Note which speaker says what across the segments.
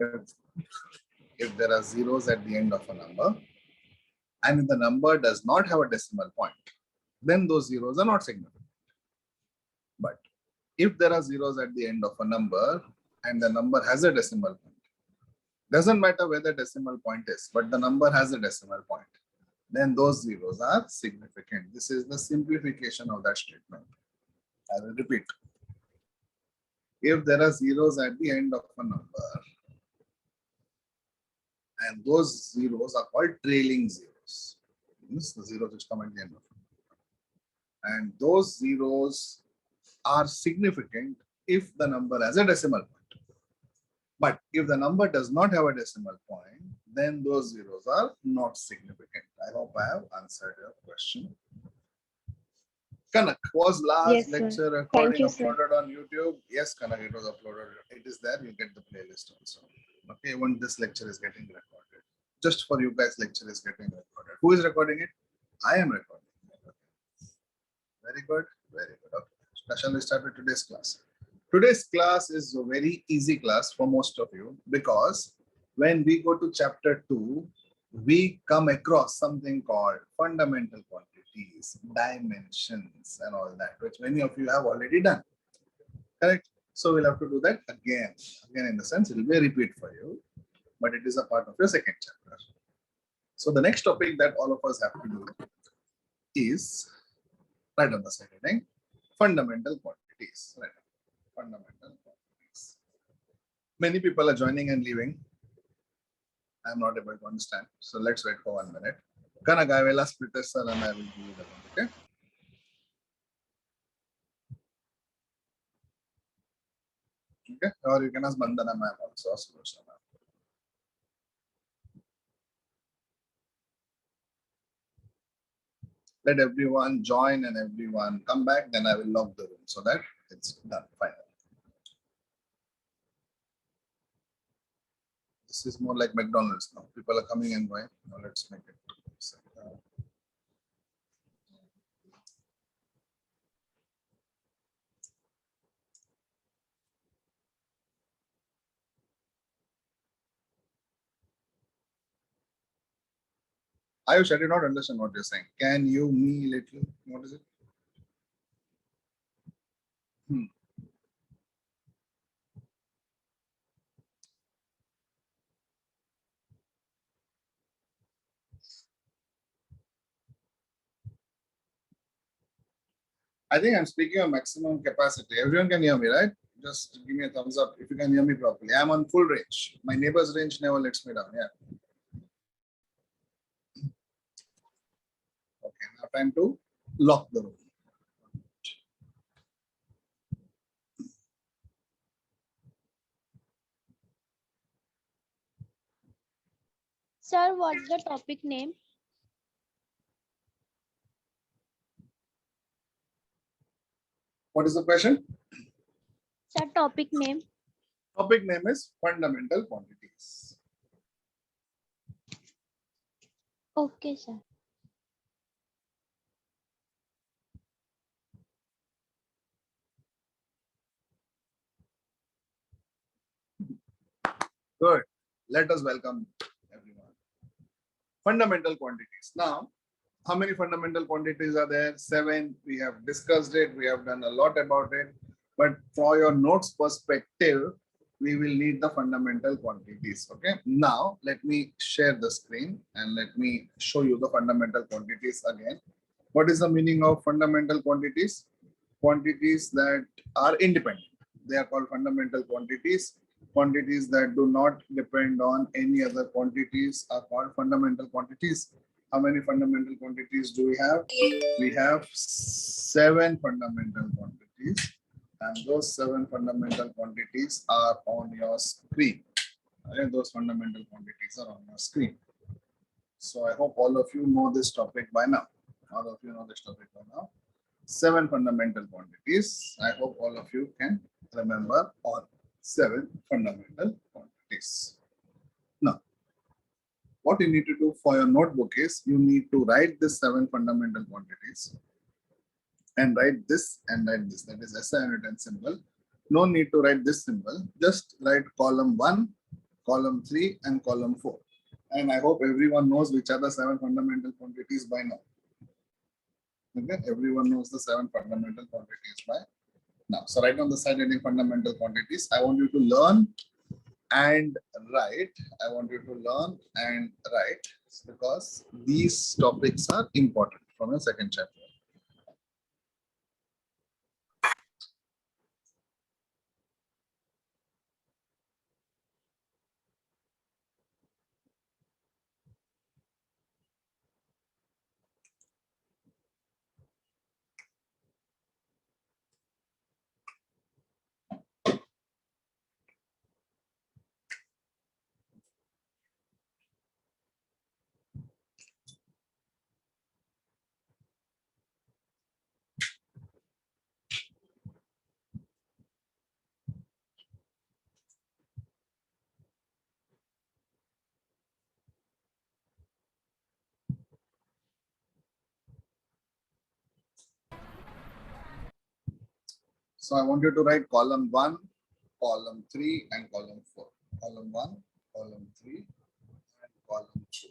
Speaker 1: If there are zeros at the end of a number, and if the number does not have a decimal point, then those zeros are not significant. But if there are zeros at the end of a number and the number has a decimal point, doesn't matter where the decimal point is, but the number has a decimal point, then those zeros are significant. This is the simplification of that statement. I will repeat. If there are zeros at the end of a number, and those zeros are called trailing zeros, means the zeros which come at the end of it. And those zeros are significant if the number has a decimal point. But if the number does not have a decimal point, then those zeros are not significant. I hope I have answered your question. Kanak, was last lecture recording uploaded on YouTube? Yes, Kanak, it was uploaded. It is there. You get the playlist also. Okay, when this lecture is getting recorded. Just for you guys, lecture is getting recorded. Who is recording it? I am recording it. Very good. Very good. Okay. Now, shall we start with today's class? Today's class is a very easy class for most of you because when we go to chapter 2, we come across something called fundamental quantities, dimensions, and all that, which many of you have already done. Correct? So we'll have to do that again. Again, in the sense, it will be a repeat for you, but it is a part of your second chapter. So the next topic that all of us have to do is, right on the side heading, fundamental quantities. Right. Fundamental quantities. Many people are joining and leaving. I'm not able to understand. So let's wait for 1 minute. Kanak, I will ask Pritesh sir and I will give you the one, okay? Okay, or you can ask Bandana ma'am also, Sulochana ma'am. Let everyone join and everyone come back, then I will lock the room so that it's done finally. This is more like McDonald's now. People are coming and going. Now let's make it. Ayush, I did not understand what you're saying. Can you me little? What is it? I think I'm speaking of maximum capacity. Everyone can hear me, right? Just give me a thumbs up if you can hear me properly. I'm on full range. My neighbor's range never lets me down. Yeah. Okay, now time to lock the room.
Speaker 2: Sir, what's the topic name?
Speaker 1: What is the question?
Speaker 2: Sir, topic name.
Speaker 1: Topic name is fundamental quantities.
Speaker 2: Okay, sir.
Speaker 1: Good. Let us welcome everyone. Fundamental quantities. Now, how many fundamental quantities are there? 7. We have discussed it. We have done a lot about it. But for your notes perspective, we will need the fundamental quantities. Okay. Now, let me share the screen and let me show you the fundamental quantities again. What is the meaning of fundamental quantities? Quantities that are independent. They are called fundamental quantities. Quantities that do not depend on any other quantities are called fundamental quantities. How many fundamental quantities do we have? We have 7 fundamental quantities, and those 7 fundamental quantities are on your screen. Okay, those fundamental quantities are on your screen. So I hope all of you know this topic by now. All of you know this topic by now. 7 fundamental quantities. I hope all of you can remember all 7 fundamental quantities. Now, what you need to do for your notebook is you need to write this 7 fundamental quantities and write this and write this. That is SI unit and symbol. No need to write this symbol. Just write column 1, column 3, and column 4. And I hope everyone knows which are the 7 fundamental quantities by now. Okay, everyone knows the 7 fundamental quantities by now. So write on the side any fundamental quantities. I want you to learn and write. I want you to learn and write because these topics are important from the second chapter. So I want you to write column 1, column 3, and column 4. Column 1, column 3, and column 4.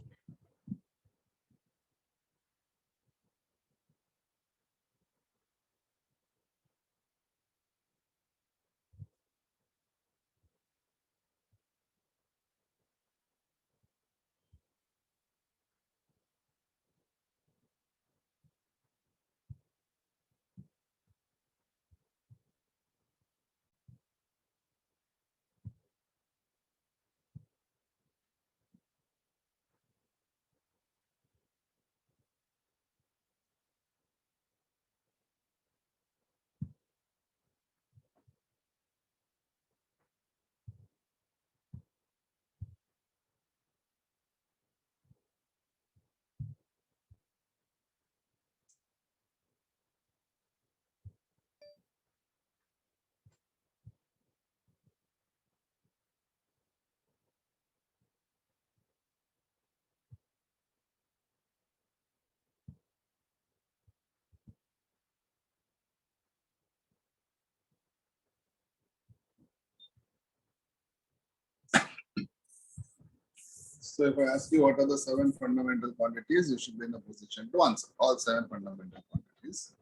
Speaker 1: So if I ask you what are the 7 fundamental quantities, you should be in a position to answer all 7 fundamental quantities.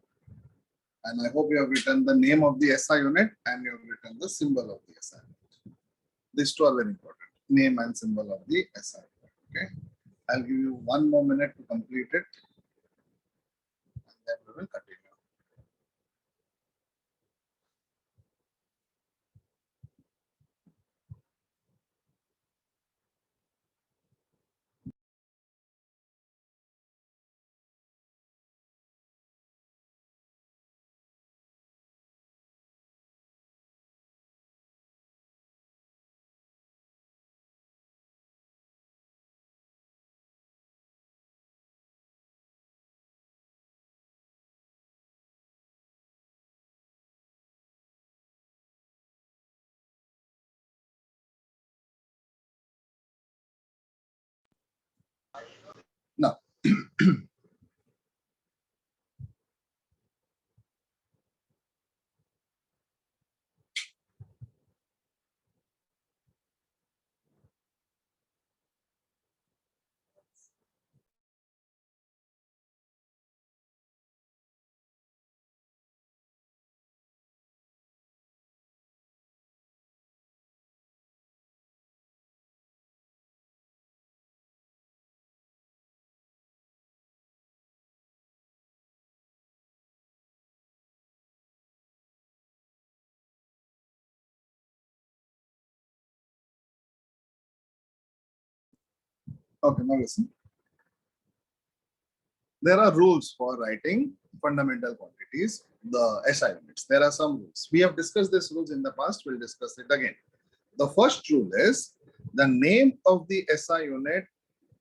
Speaker 1: And I hope you have written the name of the SI unit and you have written the symbol of the SI unit. These two are very important. Name and symbol of the SI unit. Okay. I'll give you 1 more minute to complete it. And then we will continue. Now, okay, now listen. There are rules for writing fundamental quantities, the SI units. There are some rules. We have discussed these rules in the past. We'll discuss it again. The first rule is the name of the SI unit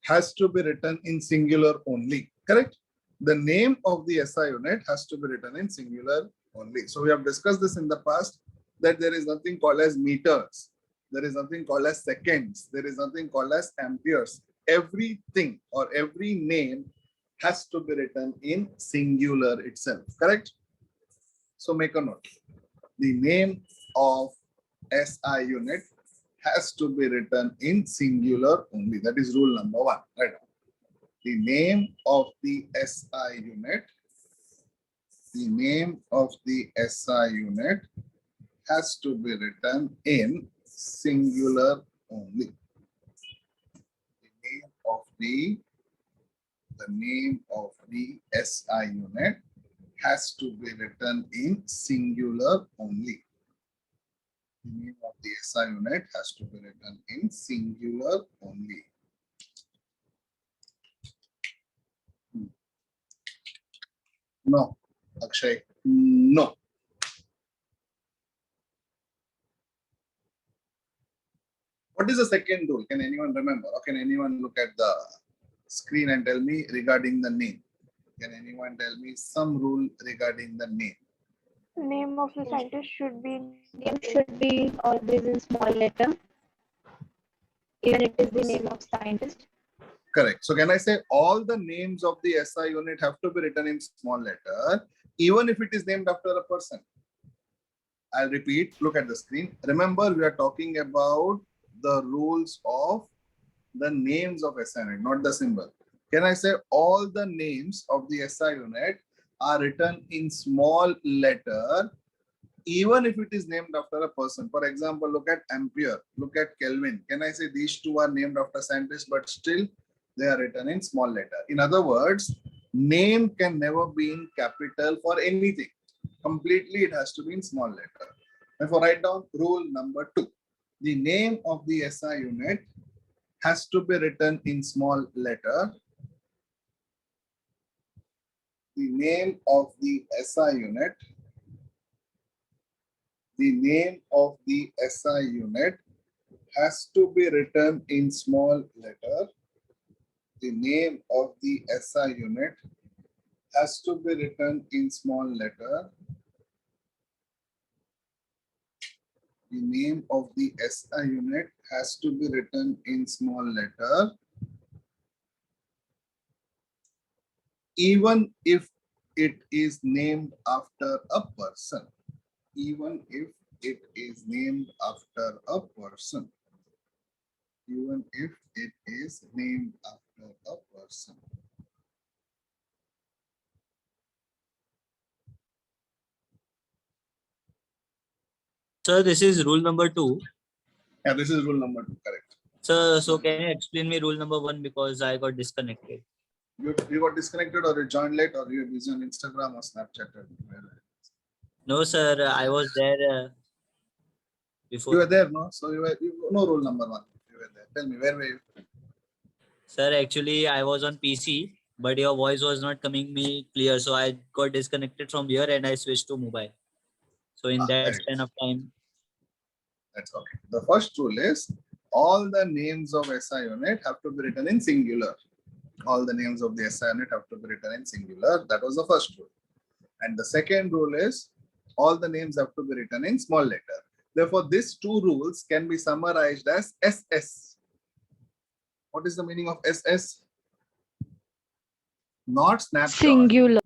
Speaker 1: has to be written in singular only. Correct? The name of the SI unit has to be written in singular only. So we have discussed this in the past that there is nothing called as meters. There is nothing called as seconds. There is nothing called as amperes. Everything or every name has to be written in singular itself. Correct? So make a note. The name of SI unit has to be written in singular only. That is rule number 1. Right. The name of the SI unit, the name of the SI unit has to be written in singular only. The name of the SI unit has to be written in singular only. The name of the SI unit has to be written in singular only. No, Akshay, no. What is the second rule? Can anyone remember? Or can anyone look at the screen and tell me regarding the name? Can anyone tell me some rule regarding the name?
Speaker 2: Name of the scientist should be always in small letter, even it is the name of scientist.
Speaker 1: Correct. So can I say all the names of the SI unit have to be written in small letter, even if it is named after a person? I'll repeat, look at the screen. Remember, we are talking about the rules of the names of SI unit, not the symbol. Can I say all the names of the SI unit are written in small letter, even if it is named after a person? For example, look at Ampere, look at Kelvin. Can I say these two are named after scientists, but still they are written in small letter? In other words, name can never be in capital for anything. Completely, it has to be in small letter. Therefore, write down rule number 2. The name of the SI unit has to be written in small letter. The name of the SI unit, the name of the SI unit has to be written in small letter. The name of the SI unit has to be written in small letter. The name of the SI unit has to be written in small letter, even if it is named after a person. Even if it is named after a person. Even if it is named after a person.
Speaker 3: Sir, this is rule number 2.
Speaker 1: Yeah, this is rule number 2, correct.
Speaker 3: Sir, so can you explain me rule number 1 because I got disconnected?
Speaker 1: You got disconnected, or you joined late, or you're busy on Instagram or Snapchat? Or
Speaker 3: No, sir, I was there
Speaker 1: you
Speaker 3: before.
Speaker 1: were there, no? So you know rule number 1. You were there. Tell me, where were you?
Speaker 3: Sir, actually, I was on PC, but your voice was not coming me clear. So I got disconnected from here and I switched to mobile. So in that
Speaker 1: Very
Speaker 3: span
Speaker 1: good.
Speaker 3: of time.
Speaker 1: That's okay. The first rule is all the names of SI unit have to be written in singular. All the names of the SI unit have to be written in singular. That was the first rule. And the second rule is all the names have to be written in small letter. Therefore, these two rules can be summarized as SS. What is the meaning of SS? Not snapshot.
Speaker 2: Singular.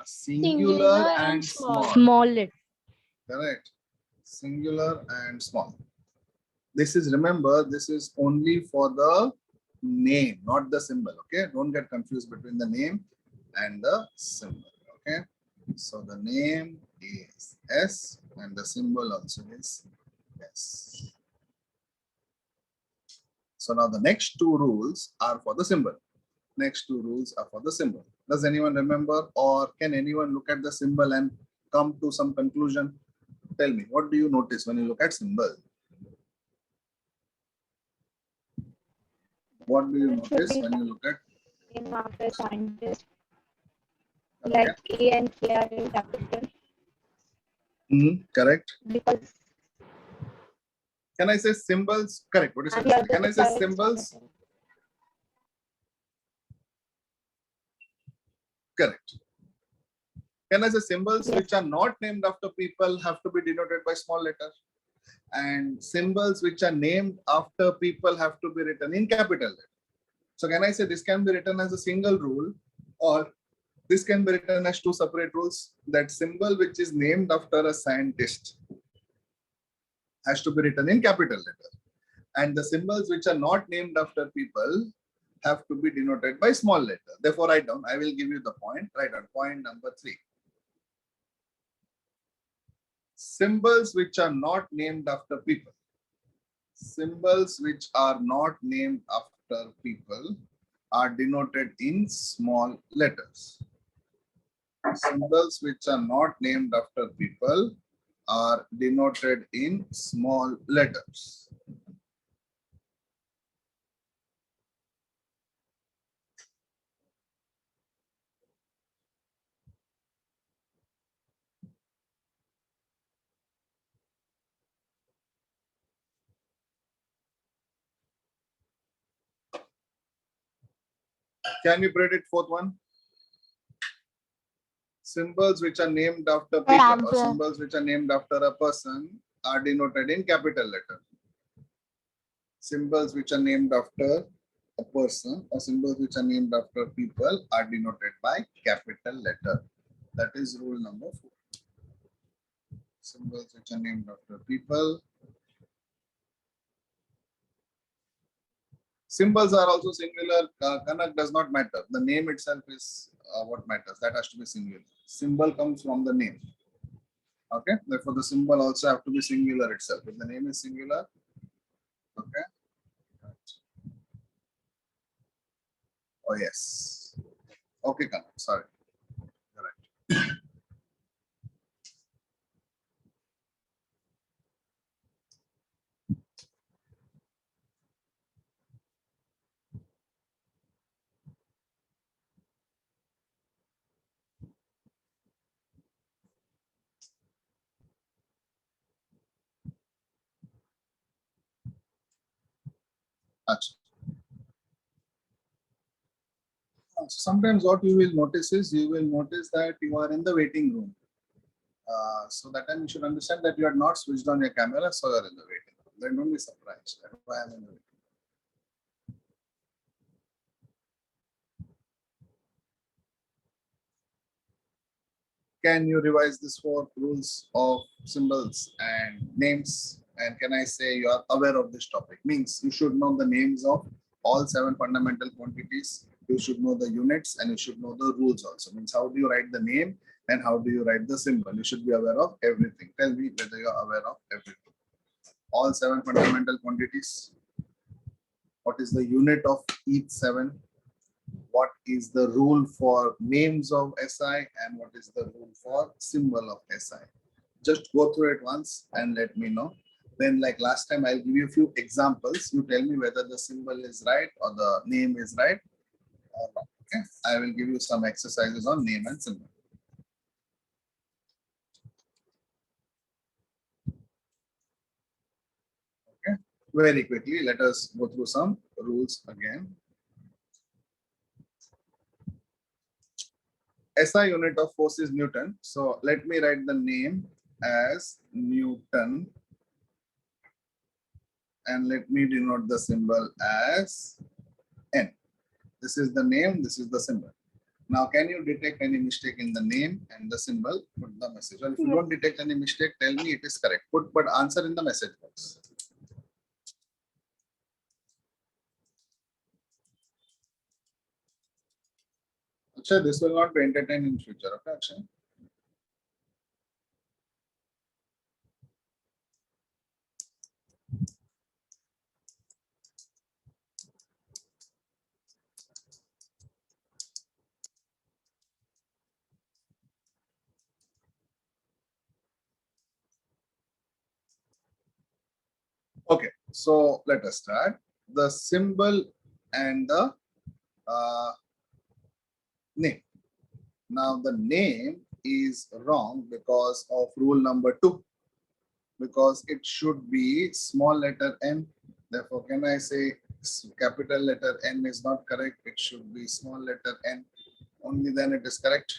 Speaker 1: Singular and small.
Speaker 2: Small letter.
Speaker 1: Correct. Singular and small. This is, remember, this is only for the name, not the symbol. Okay. Don't get confused between the name and the symbol. Okay. So the name is S and the symbol also is S. So now the next two rules are for the symbol. Next two rules are for the symbol. Does anyone remember, or can anyone look at the symbol and come to some conclusion? Tell me, what do you notice when you look at symbol? What do you notice when you look at?
Speaker 2: Name after scientist.
Speaker 1: Okay.
Speaker 2: Like A and K are in capital.
Speaker 1: Correct.
Speaker 2: Because
Speaker 1: Can I say symbols? Correct. What is it? Can I say symbols? Correct. Can I say symbols which are not named after people have to be denoted by small letter? And symbols which are named after people have to be written in capital letter. So can I say this can be written as a single rule, or this can be written as two separate rules? That symbol which is named after a scientist has to be written in capital letter. And the symbols which are not named after people have to be denoted by small letter. Therefore, write down. I will give you the point. Write down point number 3. Symbols which are not named after people. Symbols which are not named after people are denoted in small letters. Symbols which are not named after people are denoted in small letters. Can you predict fourth one? Symbols which are named after people or symbols which are named after a person are denoted in capital letter. Symbols which are named after a person or symbols which are named after people are denoted by capital letter. That is rule number 4. Symbols which are named after people. Symbols are also singular. Kanak does not matter. The name itself is what matters. That has to be singular. Symbol comes from the name. Okay. Therefore, the symbol also have to be singular itself. If the name is singular, okay. Oh yes. Okay, Kanak. Sorry. Correct. Achha. Sometimes what you will notice is you will notice that you are in the waiting room. So that time you should understand that you are not switched on your camera, so you are in the waiting room. Then don't be surprised. That's why I'm in the waiting room. Can you revise these 4 rules of symbols and names? And can I say you are aware of this topic? Means you should know the names of all 7 fundamental quantities. You should know the units and you should know the rules also. Means how do you write the name and how do you write the symbol? You should be aware of everything. Tell me whether you are aware of everything. All 7 fundamental quantities. What is the unit of each 7? What is the rule for names of SI and what is the rule for symbol of SI? Just go through it once and let me know. Then like last time, I'll give you a few examples. You tell me whether the symbol is right or the name is right or not. Okay. I will give you some exercises on name and symbol. Okay. Very quickly, let us go through some rules again. SI unit of force is Newton. So let me write the name as Newton and let me denote the symbol as N. This is the name, this is the symbol. Now, can you detect any mistake in the name and the symbol? Put the message. Well, if you don't detect any mistake, tell me it is correct. But answer in the message box. Akshay, this will not be entertained in future, okay, Akshay? Okay, so let us start. The symbol and the name. Now, the name is wrong because of rule number 2. Because it should be small letter n. Therefore, can I say capital letter N is not correct? It should be small letter n. Only then it is correct.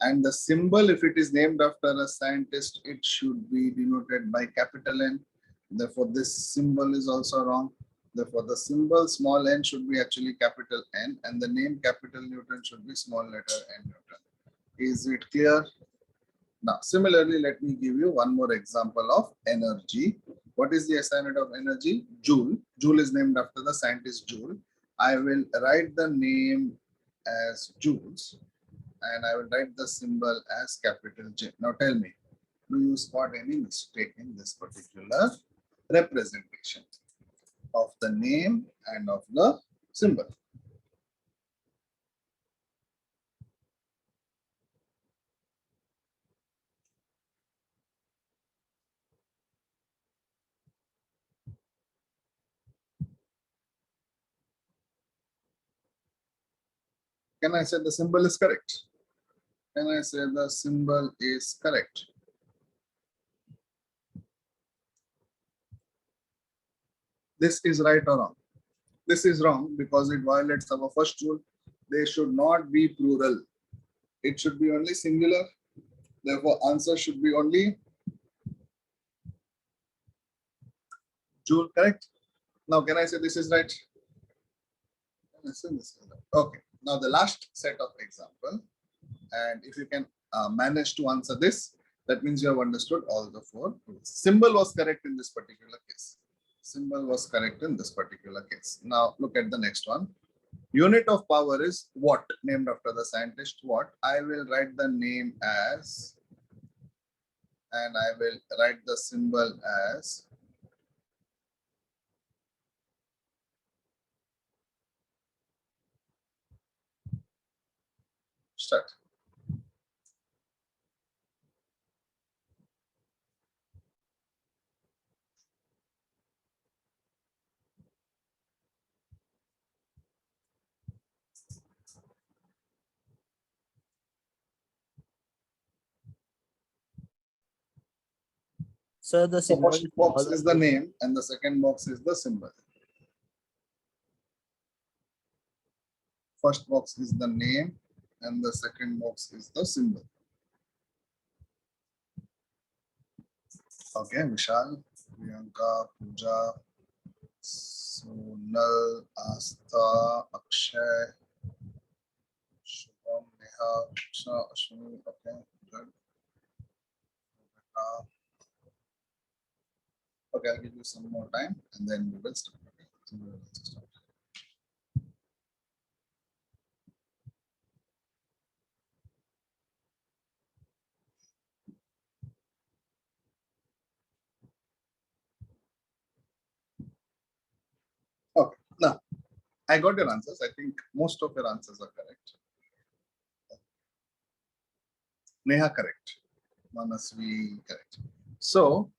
Speaker 1: And the symbol, if it is named after a scientist, it should be denoted by capital N. Therefore, this symbol is also wrong. Therefore, the symbol small n should be actually capital N and the name capital Newton should be small letter n Newton. Is it clear? Now, similarly, let me give you one more example of energy. What is the SI unit of energy? Joule. Joule is named after the scientist Joule. I will write the name as joules and I will write the symbol as capital J. Now tell me, do you spot any mistake in this particular representation of the name and of the symbol? Can I say the symbol is correct? Can I say the symbol is correct? This is right or wrong? This is wrong because it violates our first rule. They should not be plural. It should be only singular. Therefore, answer should be only joule, correct? Now, can I say this is right? Can I say this is right? Okay. Now, the last set of example, and if you can manage to answer this, that means you have understood all the four rules. Symbol was correct in this particular case. Symbol was correct in this particular case. Now, look at the next one. Unit of power is watt, named after the scientist Watt. I will write the name as, and I will write the symbol as start.
Speaker 3: Sir, the
Speaker 1: So
Speaker 3: symbol
Speaker 1: first
Speaker 3: is
Speaker 1: box
Speaker 3: smaller.
Speaker 1: is the name and the second box is the symbol. First box is the name and the second box is the symbol. Okay, Vishal, Priyanka, Pooja, Sonal, Astha, Akshay, Shubham, Neha, Ashwini. Okay, good. Okay, I'll give you some more time and then we will start. Okay, so we will also start. Okay, now I got your answers. I think most of your answers are correct. Neha correct. Manasvi correct. So,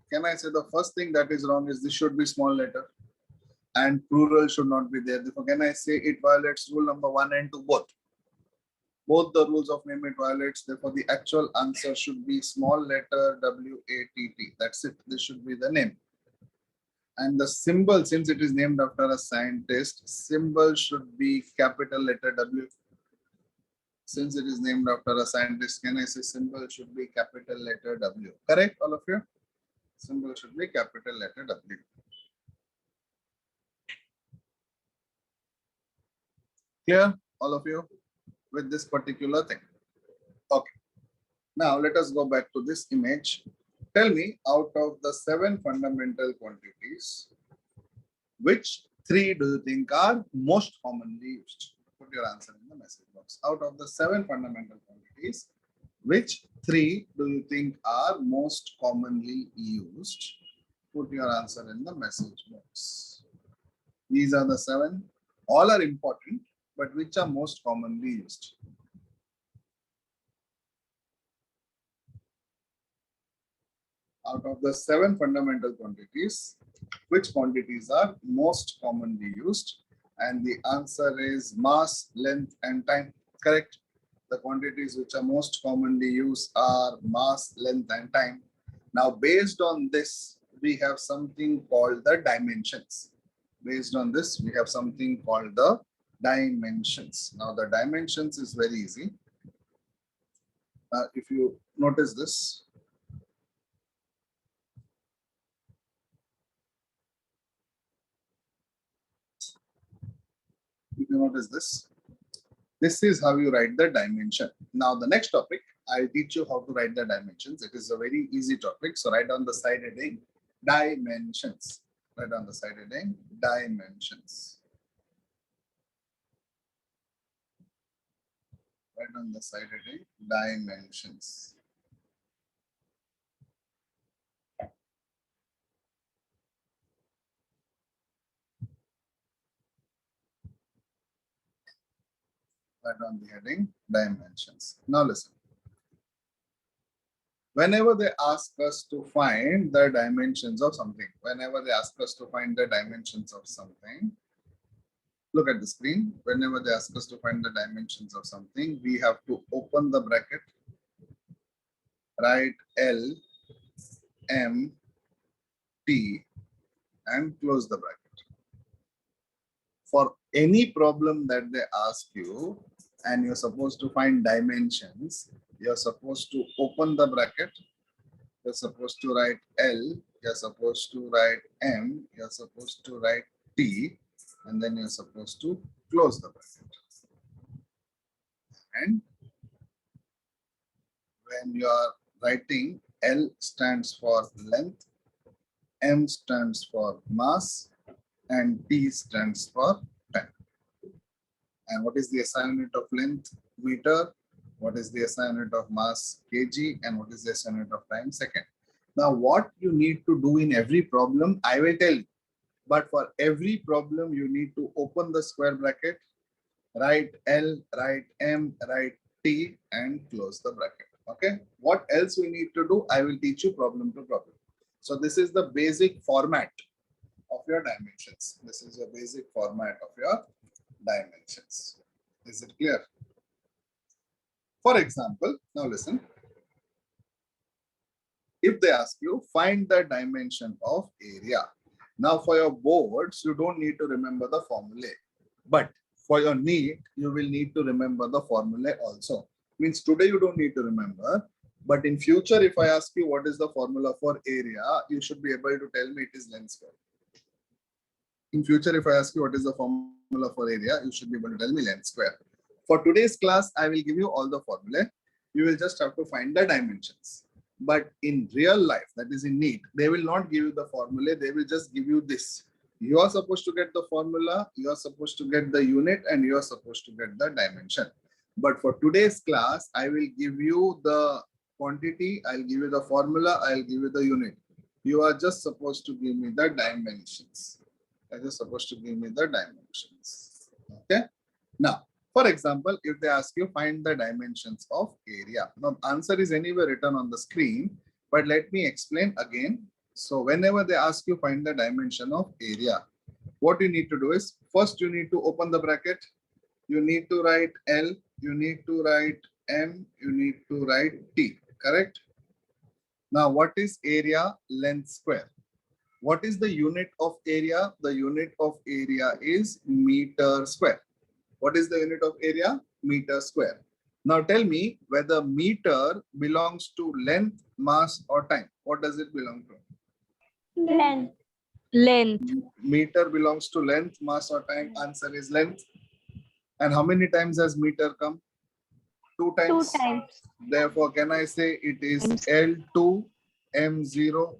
Speaker 1: can I say the first thing that is wrong is this should be small letter and plural should not be there. Therefore, can I say it violates rule number 1 and 2 both? Both the rules of name it violates. Therefore, the actual answer should be small letter WATT. That's it. This should be the name. And the symbol, since it is named after a scientist, symbol should be capital letter W. Since it is named after a scientist, can I say symbol should be capital letter W? Correct, all of you? Symbol should be capital letter W. Clear, all of you, with this particular thing? Okay. Now let us go back to this image. Tell me, out of the 7 fundamental quantities, which 3 do you think are most commonly used? Put your answer in the message box. Out of the 7 fundamental quantities, which 3 do you think are most commonly used? Put your answer in the message box. These are the 7. All are important, but which are most commonly used? Out of the 7 fundamental quantities, which quantities are most commonly used? And the answer is mass, length, and time. Correct. The quantities which are most commonly used are mass, length, and time. Now, based on this, we have something called the dimensions. Based on this, we have something called the dimensions. Now, the dimensions is very easy. If you notice this, if you notice this is how you write the dimension. Now, the next topic, I'll teach you how to write the dimensions. It is a very easy topic. So write on the side heading, dimensions. Right on the side heading, dimensions. Right on the side heading, dimensions. Right on the heading, dimensions. Now listen. Whenever they ask us to find the dimensions of something, look at the screen. Whenever they ask us to find the dimensions of something, we have to open the bracket, write L, M, T, and close the bracket. For any problem that they ask you and you're supposed to find dimensions, you're supposed to open the bracket, you're supposed to write L, you're supposed to write M, you're supposed to write T, and then you're supposed to close the bracket. And when you are writing, L stands for length, M stands for mass, and T stands for time. And what is the SI unit of length? Meter. What is the SI unit of mass? Kg. And what is the SI unit of time? Second. Now, what you need to do in every problem, I will tell you. But for every problem, you need to open the square bracket, write L, write M, write T, and close the bracket. Okay. What else we need to do? I will teach you problem to problem. So this is the basic format of your dimensions. This is your basic format of your dimensions. Is it clear? For example, now listen. If they ask you, find the dimension of area. Now for your boards, you don't need to remember the formulae. But for your NEET, you will need to remember the formulae also. Means today you don't need to remember. But in future, if I ask you what is the formula for area, you should be able to tell me it is length square. In future, if I ask you what is the formula for area, you should be able to tell me length square. For today's class, I will give you all the formulae. You will just have to find the dimensions. But in real life, that is in NEET, they will not give you the formula. They will just give you this. You are supposed to get the formula, you are supposed to get the unit, and you are supposed to get the dimension. But for today's class, I will give you the quantity, I'll give you the formula, I'll give you the unit. You are just supposed to give me the dimensions. You're just supposed to give me the dimensions. Okay. Now, for example, if they ask you find the dimensions of area. Now, answer is anywhere written on the screen, but let me explain again. So whenever they ask you find the dimension of area, what you need to do is first you need to open the bracket. You need to write L, you need to write M, you need to write T, correct? Now, what is area? Length square. What is the unit of area? The unit of area is meter square. What is the unit of area? Meter square. Now tell me whether meter belongs to length, mass, or time. What does it belong to?
Speaker 2: Length.
Speaker 4: Length.
Speaker 1: Meter belongs to length, mass, or time. Answer is length. And how many times has meter come? 2 times.
Speaker 2: 2 times.
Speaker 1: Therefore, can I say it is L2, M0,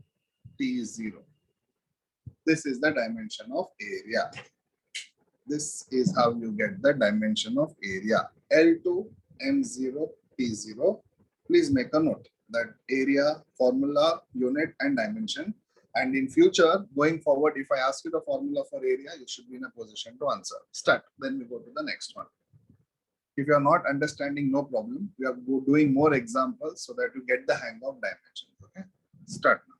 Speaker 1: T0. This is the dimension of area. This is how you get the dimension of area. L2, M0, T0. Please make a note that area, formula, unit, and dimension. And in future, going forward, if I ask you the formula for area, you should be in a position to answer. Start. Then we go to the next one. If you are not understanding, no problem. We are doing more examples so that you get the hang of dimension. Okay. Start now.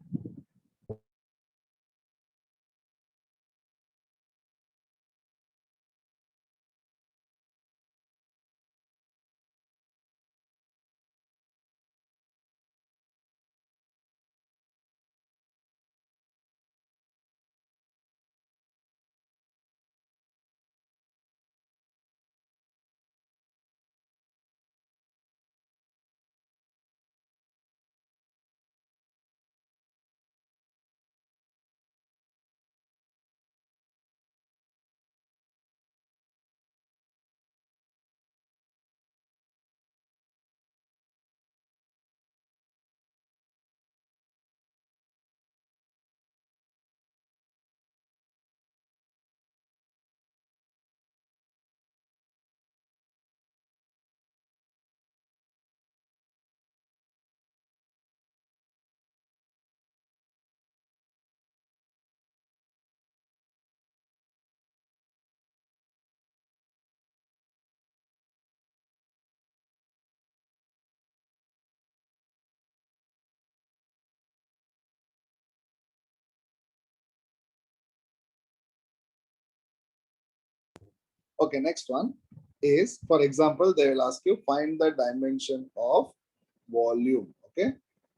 Speaker 1: Okay, next one is, for example, they will ask you find the dimension of volume. Okay,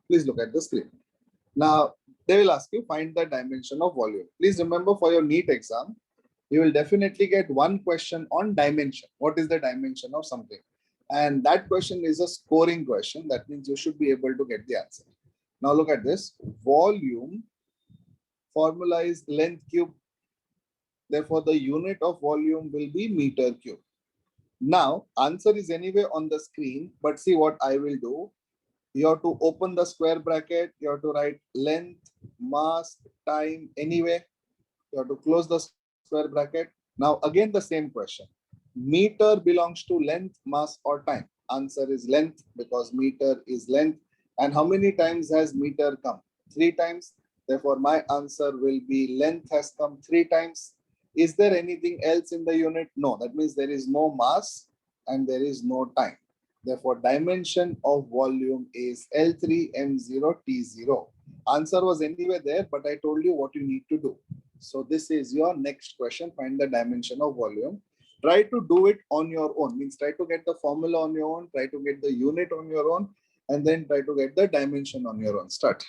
Speaker 1: please look at the screen. Now, they will ask you find the dimension of volume. Please remember, for your NEET exam, you will definitely get one question on dimension. What is the dimension of something? And that question is a scoring question. That means you should be able to get the answer. Now look at this. Volume formula is length cube. Therefore, the unit of volume will be meter cube. Now, answer is anyway on the screen, but see what I will do. You have to open the square bracket. You have to write length, mass, time anyway. You have to close the square bracket. Now, again, the same question. Meter belongs to length, mass, or time? Answer is length, because meter is length. And how many times has meter come? 3 times. Therefore, my answer will be length has come 3 times. Is there anything else in the unit? No. That means there is no mass and there is no time. Therefore, dimension of volume is L3 M0 T0. Answer was anyway there, but I told you what you need to do. So this is your next question. Find the dimension of volume. Try to do it on your own. Means try to get the formula on your own, try to get the unit on your own, and then try to get the dimension on your own. Start.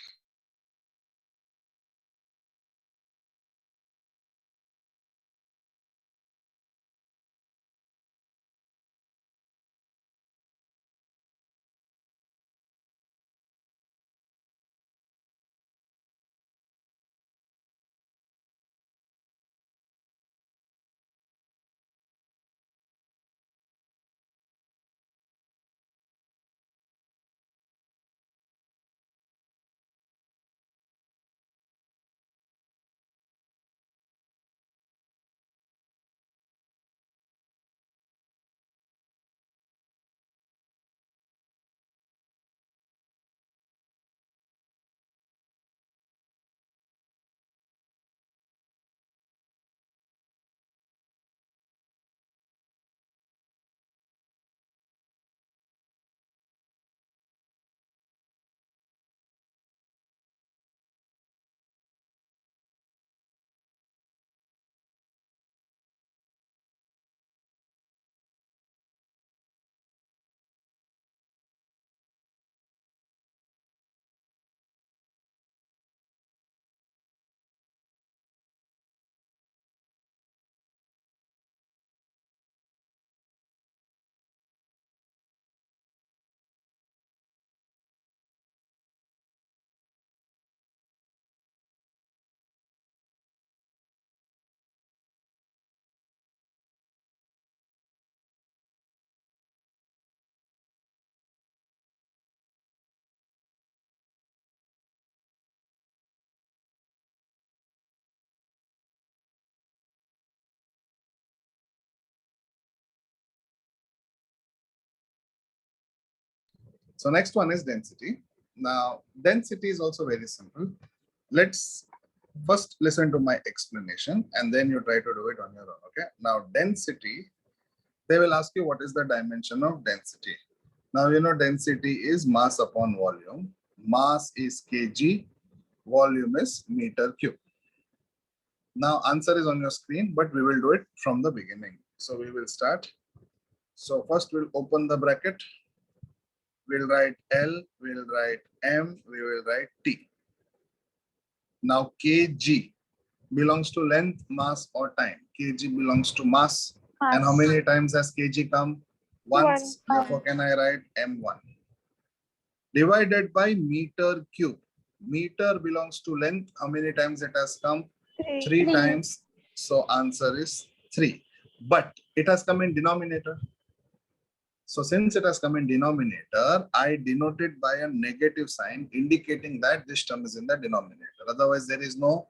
Speaker 1: So next one is density. Now, density is also very simple. Let's first listen to my explanation and then you try to do it on your own. Okay. Now, density, they will ask you what is the dimension of density. Now, you know, density is mass upon volume. Mass is kg, volume is meter cube. Now, answer is on your screen, but we will do it from the beginning. So we will start. So first we'll open the bracket. We'll write L, we'll write M, we will write T. Now kg belongs to length, mass, or time. Kg belongs to mass. And how many times has kg come? Once. Therefore, can I write M1? Divided by meter cube. Meter belongs to length. How many times it has come? 3 times. So answer is 3. But it has come in denominator. So since it has come in denominator, I denote it by a negative sign indicating that this term is in the denominator. Otherwise, there is no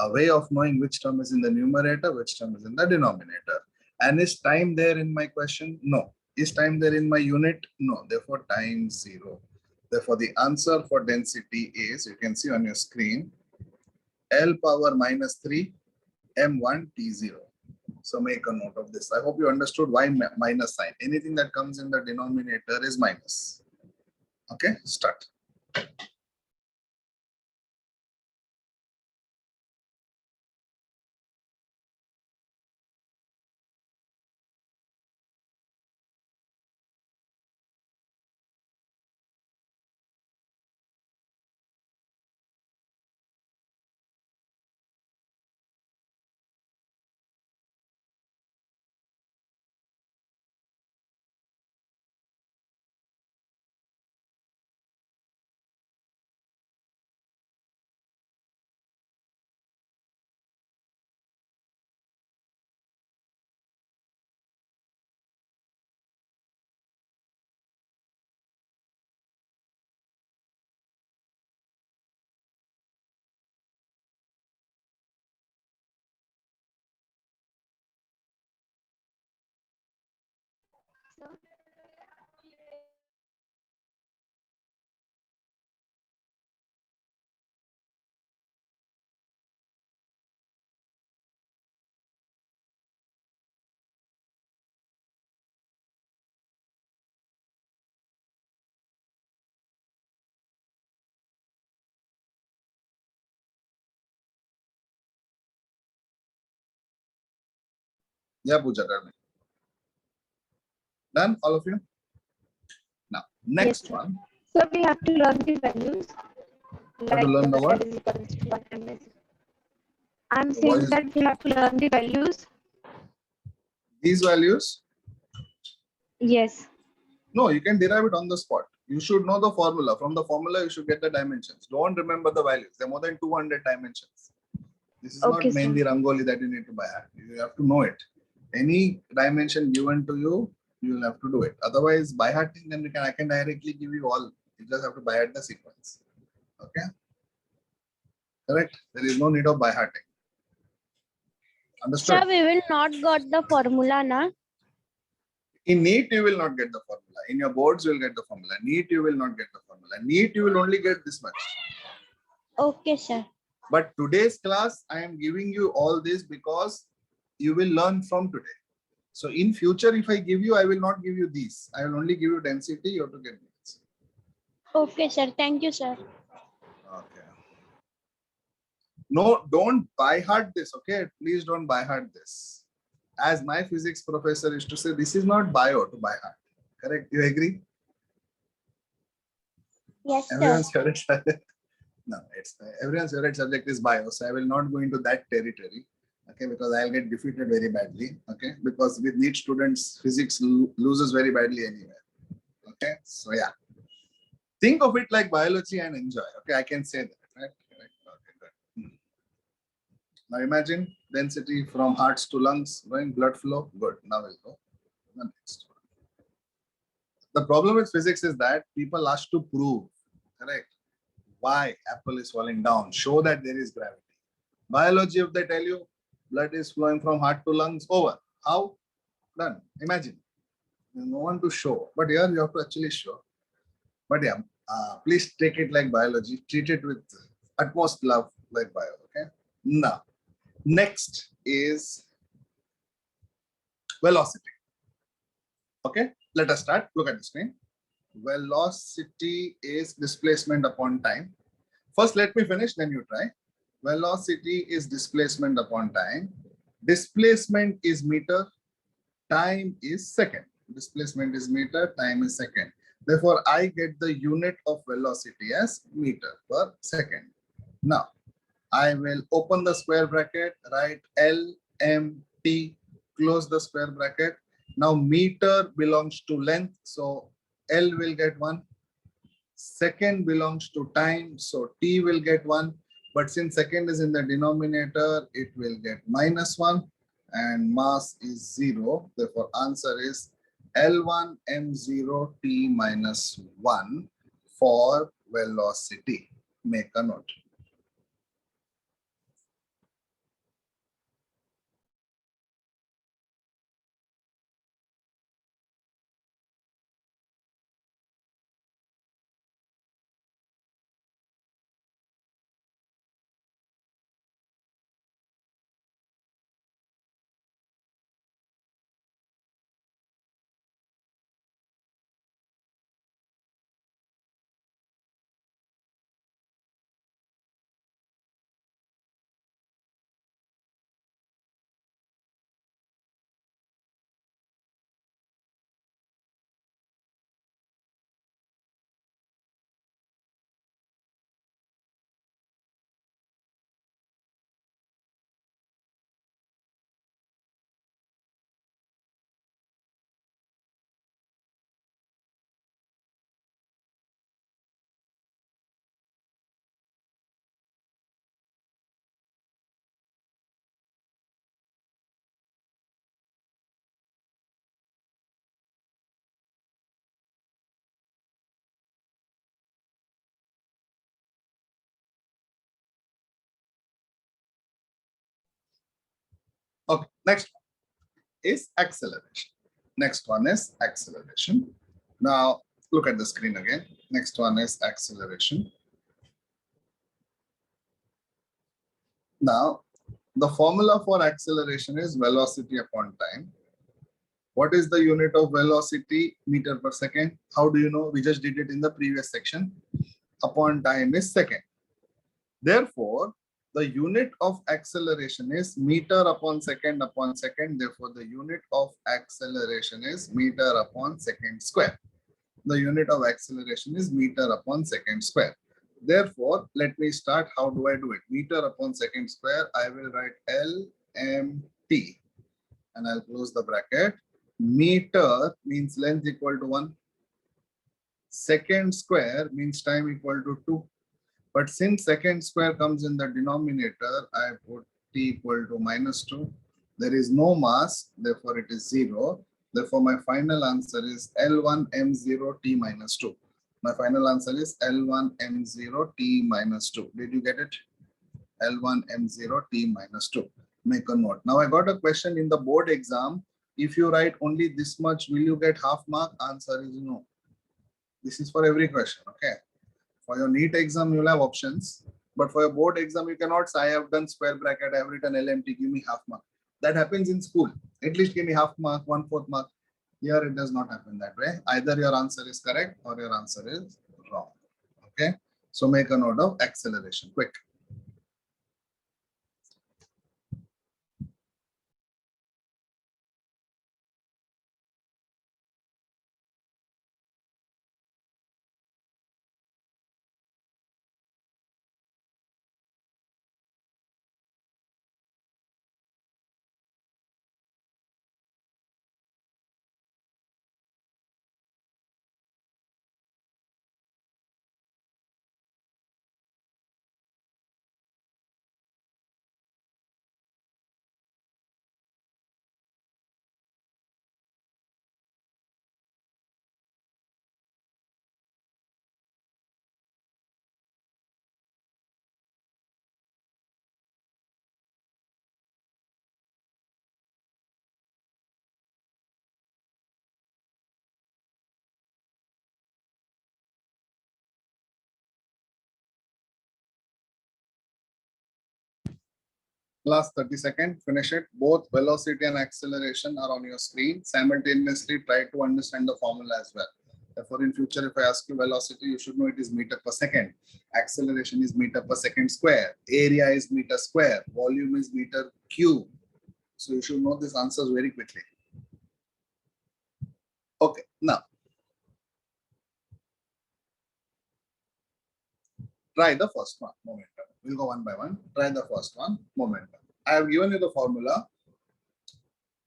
Speaker 1: way of knowing which term is in the numerator, which term is in the denominator. And is time there in my question? No. Is time there in my unit? No. Therefore, time 0. Therefore, the answer for density is, you can see on your screen, L power minus 3 M1 T0. So make a note of this. I hope you understood why minus sign. Anything that comes in the denominator is minus. Okay, start. Yeah, Pooja, tell me. Done, all of you? Now, next
Speaker 2: sir.
Speaker 1: one.
Speaker 2: So we have to learn the values.
Speaker 1: Have to learn the what?
Speaker 2: That is equals to what I'm missing. I'm
Speaker 1: The voice
Speaker 2: saying
Speaker 1: is-
Speaker 2: that we have to learn the values.
Speaker 1: These values?
Speaker 2: Yes.
Speaker 1: No, you can derive it on the spot. You should know the formula. From the formula, you should get the dimensions. Don't remember the values. There are more than 200 dimensions. This is
Speaker 2: Okay,
Speaker 1: not
Speaker 2: sir.
Speaker 1: mainly Rangoli that you need to buy. You have to know it. Any dimension given to you, you will have to do it. Otherwise, by hearting, then I can directly give you all. You just have to by heart the sequence. Okay? Correct? There is no need of by hearting. Understood?
Speaker 2: Sir, we will not got the formula, na?
Speaker 1: In NEET, you will not get the formula. In your boards, you will get the formula. NEET, you will not get the formula. NEET, you will only get this much.
Speaker 2: Okay, sir.
Speaker 1: But today's class, I am giving you all this because you will learn from today. So in future, if I give you, I will not give you these. I will only give you density. You have to get this.
Speaker 2: Okay, sir. Thank you, sir.
Speaker 1: Okay. No, don't by heart this. Okay, please don't by heart this. As my physics professor used to say, this is not bio to by heart. Correct? You agree?
Speaker 2: Yes, sir.
Speaker 1: Everyone's favorite subject. No, it's everyone's favorite subject is bio. So I will not go into that territory. Okay, because I'll get defeated very badly. Okay, because with NEET students, physics loses very badly anyway. Okay, so yeah, think of it like biology and enjoy. Okay, I can say that, right? Okay, good. Now imagine density from hearts to lungs, going blood flow. Good. Now we'll go to the next one. The problem with physics is that people ask to prove, correct, why apple is falling down. Show that there is gravity. Biology, if they tell you blood is flowing from heart to lungs, over. How? Done. Imagine. There's no one to show. But here you have to actually show. But yeah, please take it like biology. Treat it with utmost love like bio. Okay. Now, next is velocity. Okay. Let us start. Look at the screen. Velocity is displacement upon time. First, let me finish, then you try. Velocity is displacement upon time. Displacement is meter. Time is second. Displacement is meter. Time is second. Therefore, I get the unit of velocity as meter per second. Now, I will open the square bracket, write L, M, T, close the square bracket. Now, meter belongs to length. So, L will get 1. Second belongs to time. So, T will get 1. But since second is in the denominator, it will get -1. And mass is 0. Therefore, answer is L1 M0 T minus 1 for velocity. Make a note. Okay, next one is acceleration. Next one is acceleration. Now, look at the screen again. Next one is acceleration. Now, the formula for acceleration is velocity upon time. What is the unit of velocity? Meter per second. How do you know? We just did it in the previous section. Upon time is second. Therefore, The unit of acceleration is meter upon second upon second. Therefore, the unit of acceleration is meter upon second square. The unit of acceleration is meter upon second square. Therefore, let me start. How do I do it? Meter upon second square, I will write LMT and I'll close the bracket. Meter means length equal to 1. Second square means time equal to 2. But since second square comes in the denominator, I put t equal to -2. There is no mass, therefore it is 0. Therefore, my final answer is L1m0 t minus 2. My final answer is L1m0 t minus 2. Did you get it? L1m0 t minus 2. Make a note. Now I got a question in the board exam. If you write only this much, will you get half mark? Answer is no. This is for every question, okay? For your NEET exam, you'll have options. But for your board exam, you cannot say, I have done square bracket, I have written LMT, give me half mark. That happens in school. At least give me half mark, 1/4 mark. Here it does not happen that way. Either your answer is correct or your answer is wrong. Okay. So make a note of acceleration. Quick. Last 30 seconds, finish it. Both velocity and acceleration are on your screen. Simultaneously try to understand the formula as well. Therefore, in future, if I ask you velocity, you should know it is meter per second. Acceleration is meter per second square. Area is meter square. Volume is meter cube. So you should know these answers very quickly. Okay, now try the first one, momentum. We'll go one by one. Try the first one, momentum. I have given you the formula.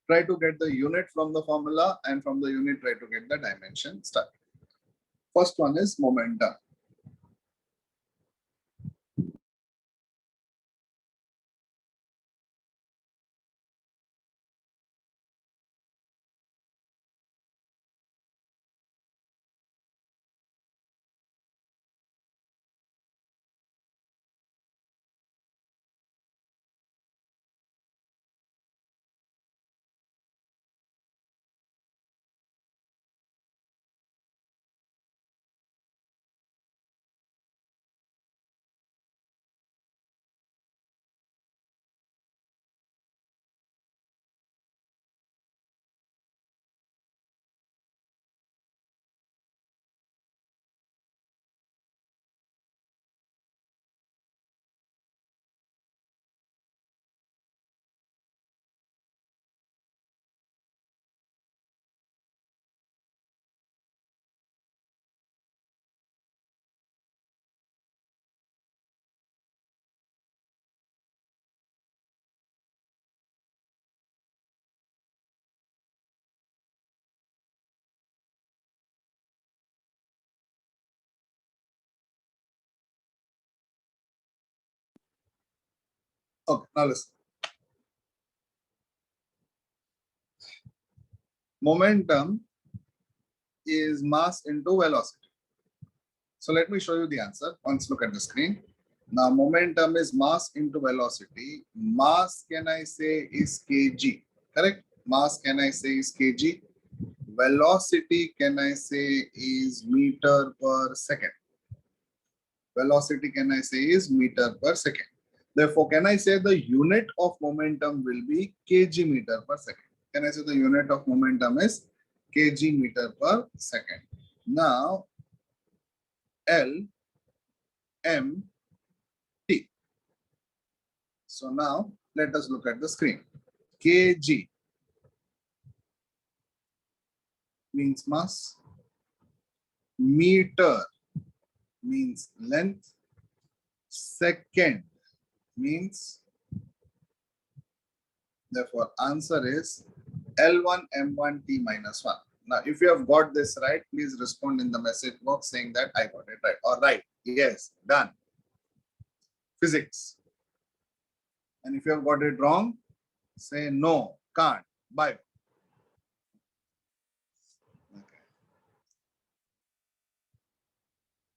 Speaker 1: Try to get the unit from the formula, and from the unit, try to get the dimension. Start. First one is momentum. Okay, now listen. Momentum is mass into velocity. So let me show you the answer. Once look at the screen. Now momentum is mass into velocity. Mass, can I say, is kg. Correct? Mass, can I say, is kg. Velocity, can I say, is meter per second. Velocity, can I say, is meter per second. Therefore, can I say the unit of momentum will be kg meter per second? Can I say the unit of momentum is kg meter per second? Now, L, M, T. So now let us look at the screen. kg means mass, meter means length, second means, therefore answer is L1 M1 T minus 1. Now, if you have got this right, please respond in the message box saying that I got it right. Or right, yes, done. Physics. And if you have got it wrong, say no, can't, bye.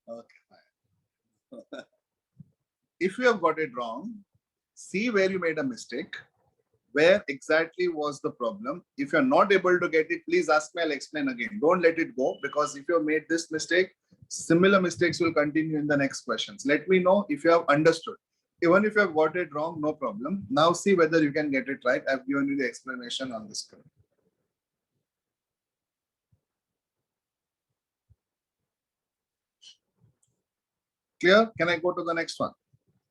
Speaker 1: Okay, fine. If you have got it wrong, see where you made a mistake. Where exactly was the problem? If you're not able to get it, please ask me, I'll explain again. Don't let it go, because if you have made this mistake, similar mistakes will continue in the next questions. Let me know if you have understood. Even if you have got it wrong, no problem. Now see whether you can get it right. I've given you the explanation on the screen. Clear? Can I go to the next one?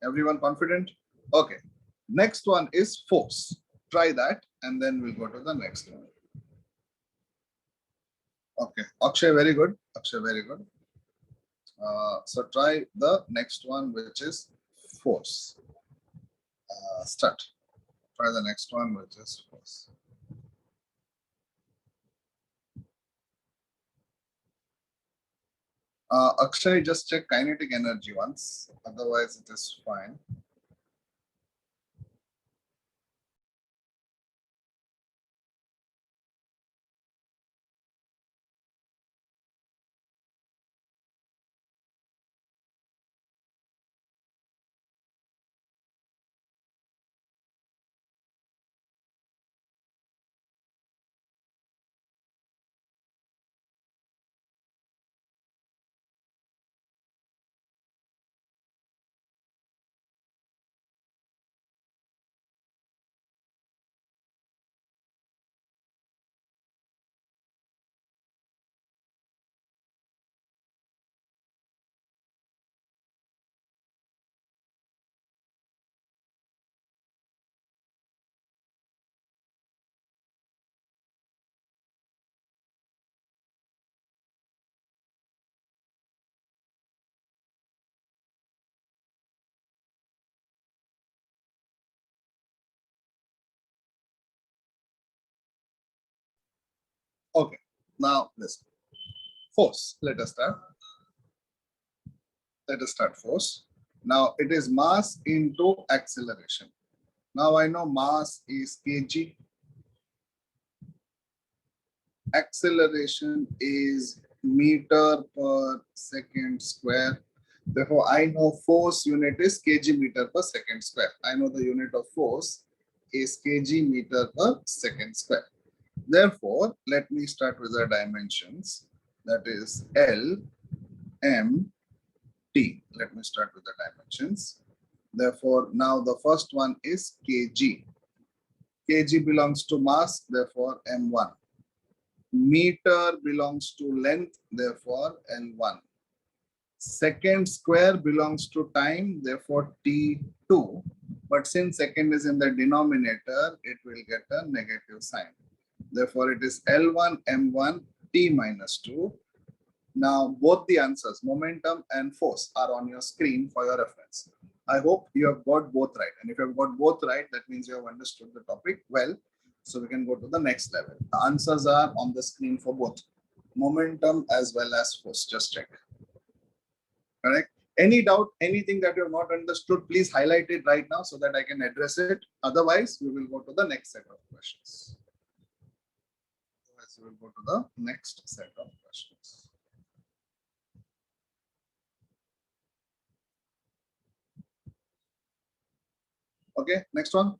Speaker 1: Everyone confident? Okay. Next one is force. Try that and then we'll go to the next one. Okay. Akshay, very good. Akshay, very good. So try the next one, which is force. Start. Try the next one, which is force. Akshay, just check kinetic energy once. Otherwise, it is fine. Okay. Now listen. Force. Let us start. Let us start force. Now it is mass into acceleration. Now I know mass is kg. Acceleration is meter per second square. Therefore, I know force unit is kg meter per second square. I know the unit of force is kg meter per second square. Therefore, let me start with the dimensions. That is L, M, T. Let me start with the dimensions. Therefore, now the first one is kg. Kg belongs to mass, therefore M1. Meter belongs to length, therefore L1. Second square belongs to time, therefore T2. But since second is in the denominator, it will get a negative sign. Therefore, it is L1 M1 T minus 2. Now, both the answers, momentum and force, are on your screen for your reference. I hope you have got both right. And if you have got both right, that means you have understood the topic well. So we can go to the next level. The answers are on the screen for both momentum as well as force. Just check. Correct? Any doubt, anything that you have not understood, please highlight it right now so that I can address it. Otherwise, we will go to the next set of questions. Otherwise, we will go to the next set of questions. Okay, next one.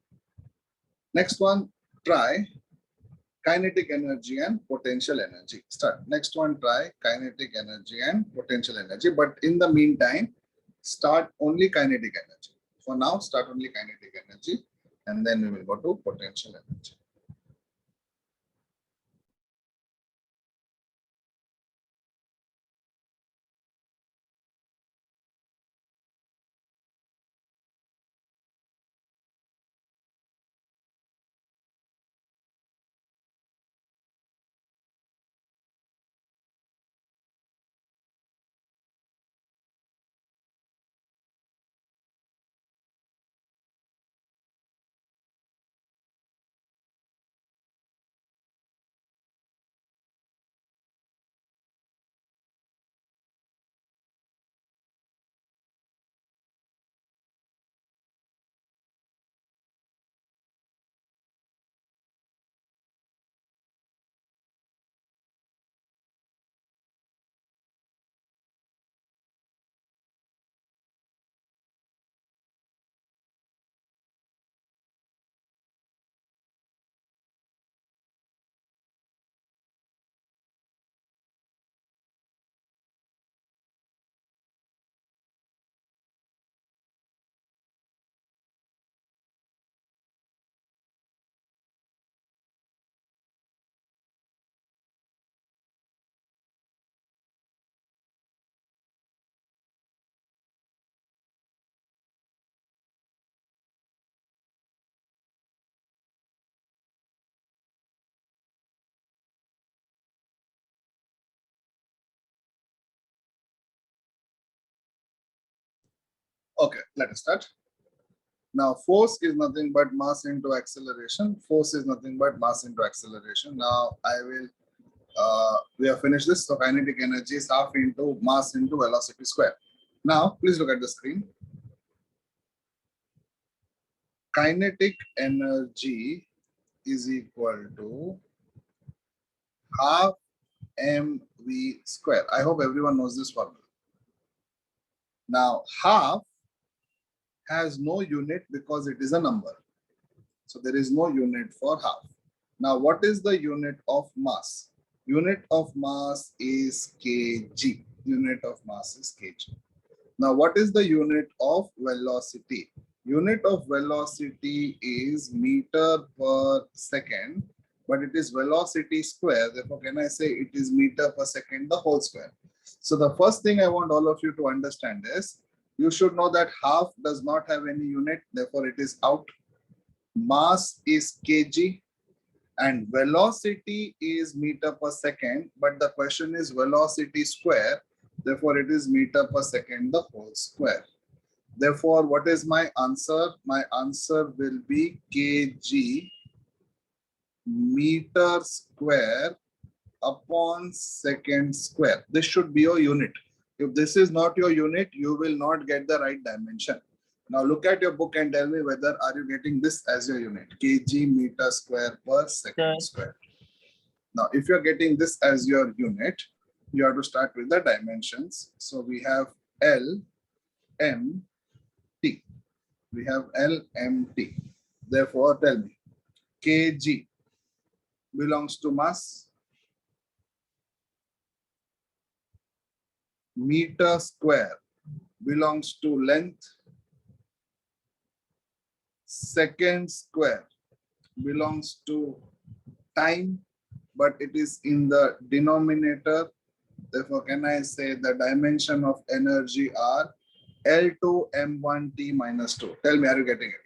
Speaker 1: Next one, try kinetic energy and potential energy. Start. Next one, try kinetic energy and potential energy. But in the meantime, start only kinetic energy. For now, start only kinetic energy, and then we will go to potential energy. Okay, let us start. Now, force is nothing but mass into acceleration. Force is nothing but mass into acceleration. Now, we have finished this. So, kinetic energy is half into mass into velocity square. Now, please look at the screen. Kinetic energy is equal to half mv square. I hope everyone knows this formula. Now, half has no unit because it is a number. So there is no unit for half. Now, what is the unit of mass? Unit of mass is kg. Unit of mass is kg. Now, what is the unit of velocity? Unit of velocity is meter per second, but it is velocity square. Therefore, can I say it is meter per second, the whole square? So the first thing I want all of you to understand is, you should know that half does not have any unit, therefore it is out. Mass is kg and velocity is meter per second, but the question is velocity square, therefore it is meter per second, the whole square. Therefore, what is my answer? My answer will be kg meter square upon second square. This should be your unit. If this is not your unit, you will not get the right dimension. Now look at your book and tell me whether are you getting this as your unit, kg meter square per second square. Now, if you're getting this as your unit, you have to start with the dimensions. So we have L, M, T. We have L, M, T. Therefore, tell me, kg belongs to mass, meter square belongs to length, second square belongs to time, but it is in the denominator. Therefore, can I say the dimension of energy are L2 M1T minus 2? Tell me, are you getting it?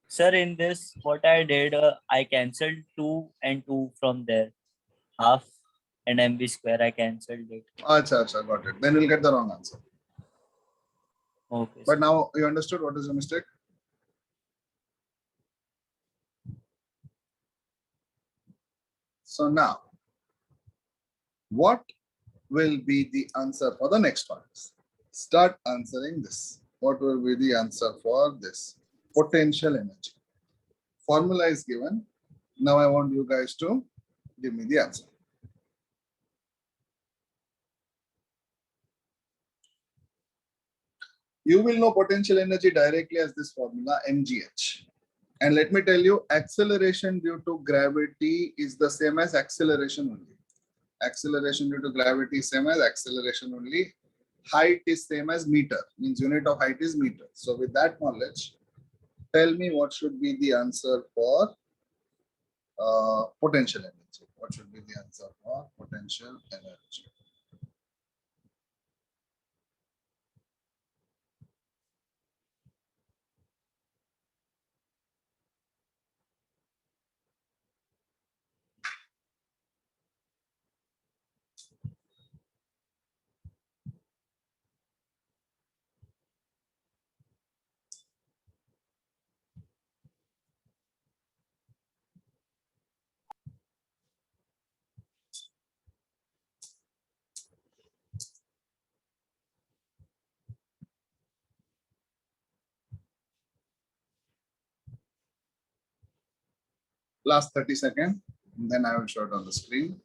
Speaker 3: Sir, in this, what I did, I cancelled 2 and 2 from there. Half and mv square, I cancelled it.
Speaker 1: Acha, got it. Then we'll get the wrong answer.
Speaker 3: Okay.
Speaker 1: But
Speaker 3: Sir.
Speaker 1: now you understood what is the mistake? So now, what will be the answer for the next one? Start answering this. What will be the answer for this? Potential energy. Formula is given. Now I want you guys to give me the answer. You will know potential energy directly as this formula, mgh. And let me tell you, acceleration due to gravity is the same as acceleration only. Acceleration due to gravity is same as acceleration only. Height is same as meter, means unit of height is meter. So with that knowledge, tell me what should be the answer for potential energy. What should be the answer for potential energy? Last 30 seconds, then I will show it on the screen.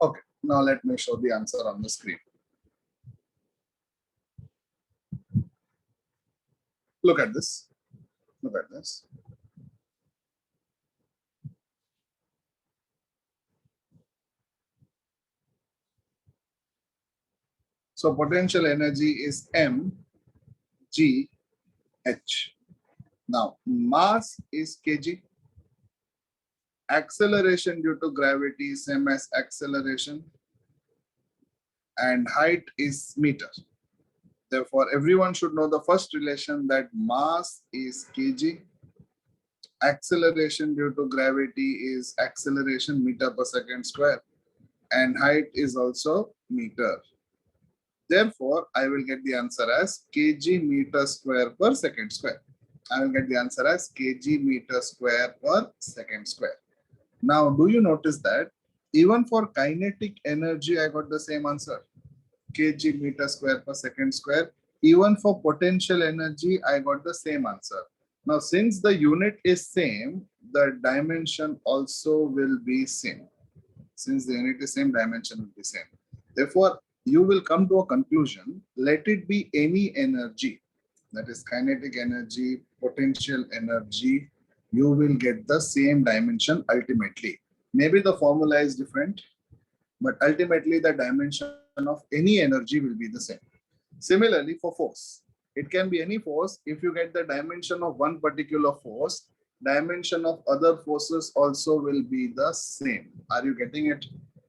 Speaker 1: Okay, now let me show the answer on the screen. Look at this. Look at this. So potential energy is mgh. Now, mass is kg. Acceleration due to gravity is same as acceleration. And height is meter. Therefore, everyone should know the first relation, that mass is kg. Acceleration due to gravity is acceleration meter per second square. And height is also meter. Therefore, I will get the answer as kg meter square per second square. I will get the answer as kg meter square per second square. Now, do you notice that even for kinetic energy, I got the same answer, kg meter square per second square. Even for potential energy, I got the same answer. Now, since the unit is same, the dimension also will be same. Since the unit is same, dimension will be same. Therefore, you will come to a conclusion, let it be any energy, that is kinetic energy, potential energy, you will get the same dimension ultimately. Maybe the formula is different, but ultimately the dimension of any energy will be the same. Similarly, for force, it can be any force. If you get the dimension of one particular force, dimension of other forces also will be the same. Are you getting it?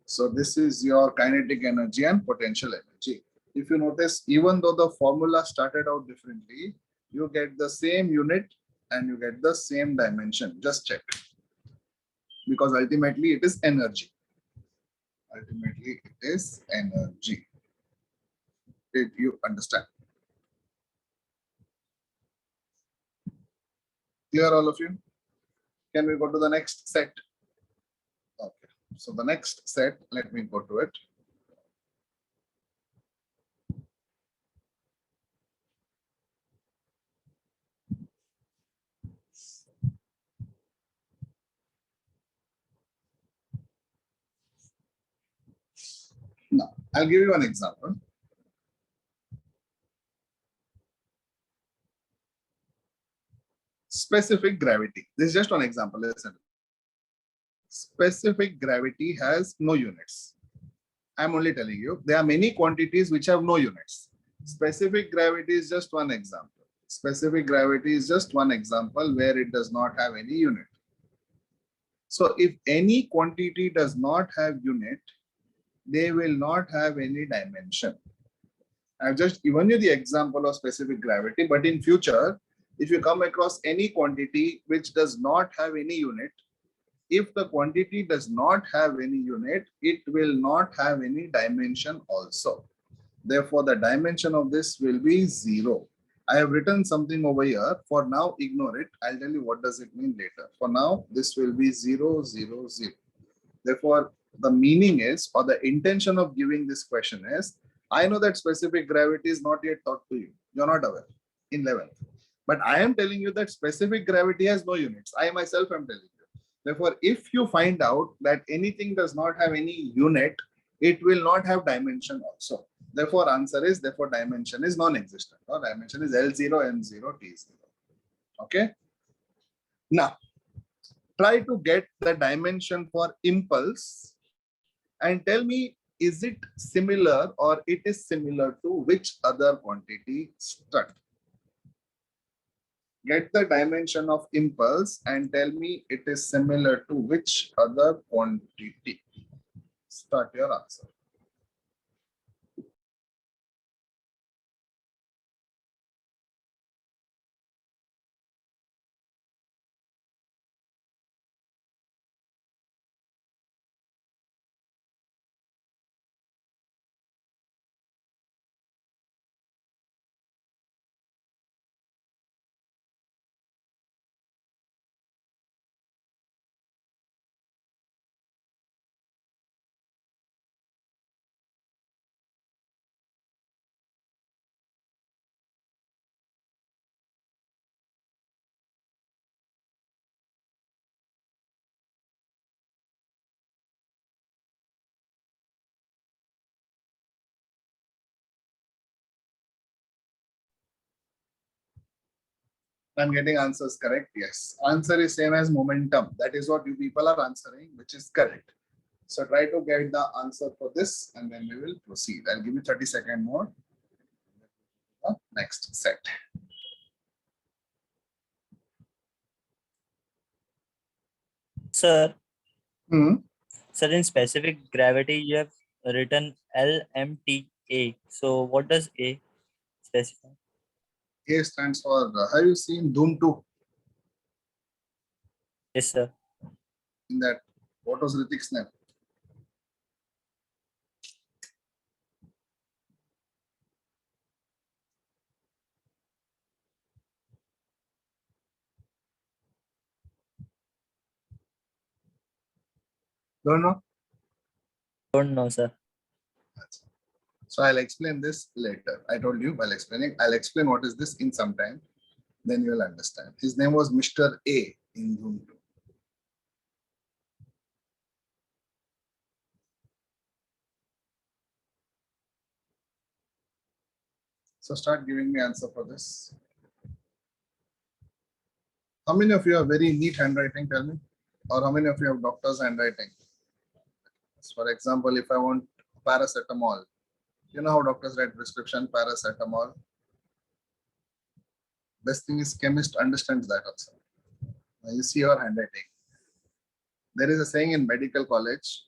Speaker 1: So this is your kinetic energy and potential energy. If you notice, even though the formula started out differently, you get the same unit and you get the same dimension. Just check. Because ultimately it is energy. Ultimately it is energy. Did you understand? Clear, all of you? Can we go to the next set? Okay. So the next set, let me go to it. Now, I'll give you an example. Specific gravity. This is just one example. Listen. Specific gravity has no units. I'm only telling you, there are many quantities which have no units. Specific gravity is just one example. Specific gravity is just one example where it does not have any unit. So if any quantity does not have unit, they will not have any dimension. I've just given you the example of specific gravity, but in future, if you come across any quantity which does not have any unit, if the quantity does not have any unit, it will not have any dimension also. Therefore, the dimension of this will be 0. I have written something over here. For now, ignore it. I'll tell you what does it mean later. For now, this will be 0, 0, 0. Therefore, the meaning is, or the intention of giving this question is, I know that specific gravity is not yet taught to you. You're not aware in 11th. But I am telling you that specific gravity has no units. I myself am telling you. Therefore, if you find out that anything does not have any unit, it will not have dimension also. Therefore, answer is, therefore, dimension is non-existent. Or dimension is L0, M0, T0. Okay. Now, try to get the dimension for impulse and tell me, is it similar or it is similar to which other quantity? Strut. Get the dimension of impulse and tell me it is similar to which other quantity. Start your answer. I'm getting answers correct. Yes. Answer is same as momentum. That is what you people are answering, which is correct. So try to get the answer for this and then we will proceed. I'll give you 30 seconds more. Next set.
Speaker 3: Sir,
Speaker 1: Hmm.
Speaker 3: sir, in specific gravity, you have written LMTA. So what does A specify?
Speaker 1: A stands for, have you seen Doom 2
Speaker 3: Yes, sir.
Speaker 1: in that? What was Ritik's name? Don't know?
Speaker 3: Don't know, sir.
Speaker 1: So I'll explain this later. I told you while explaining, I'll explain what is this in some time. Then you will understand. His name was Mr. A in Doom 2. So start giving me answer for this. How many of you have very neat handwriting? Tell me. Or how many of you have doctor's handwriting? For example, if I want paracetamol, you know how doctors write prescription paracetamol. Best thing is chemist understands that also. Now you see your handwriting. There is a saying in medical college,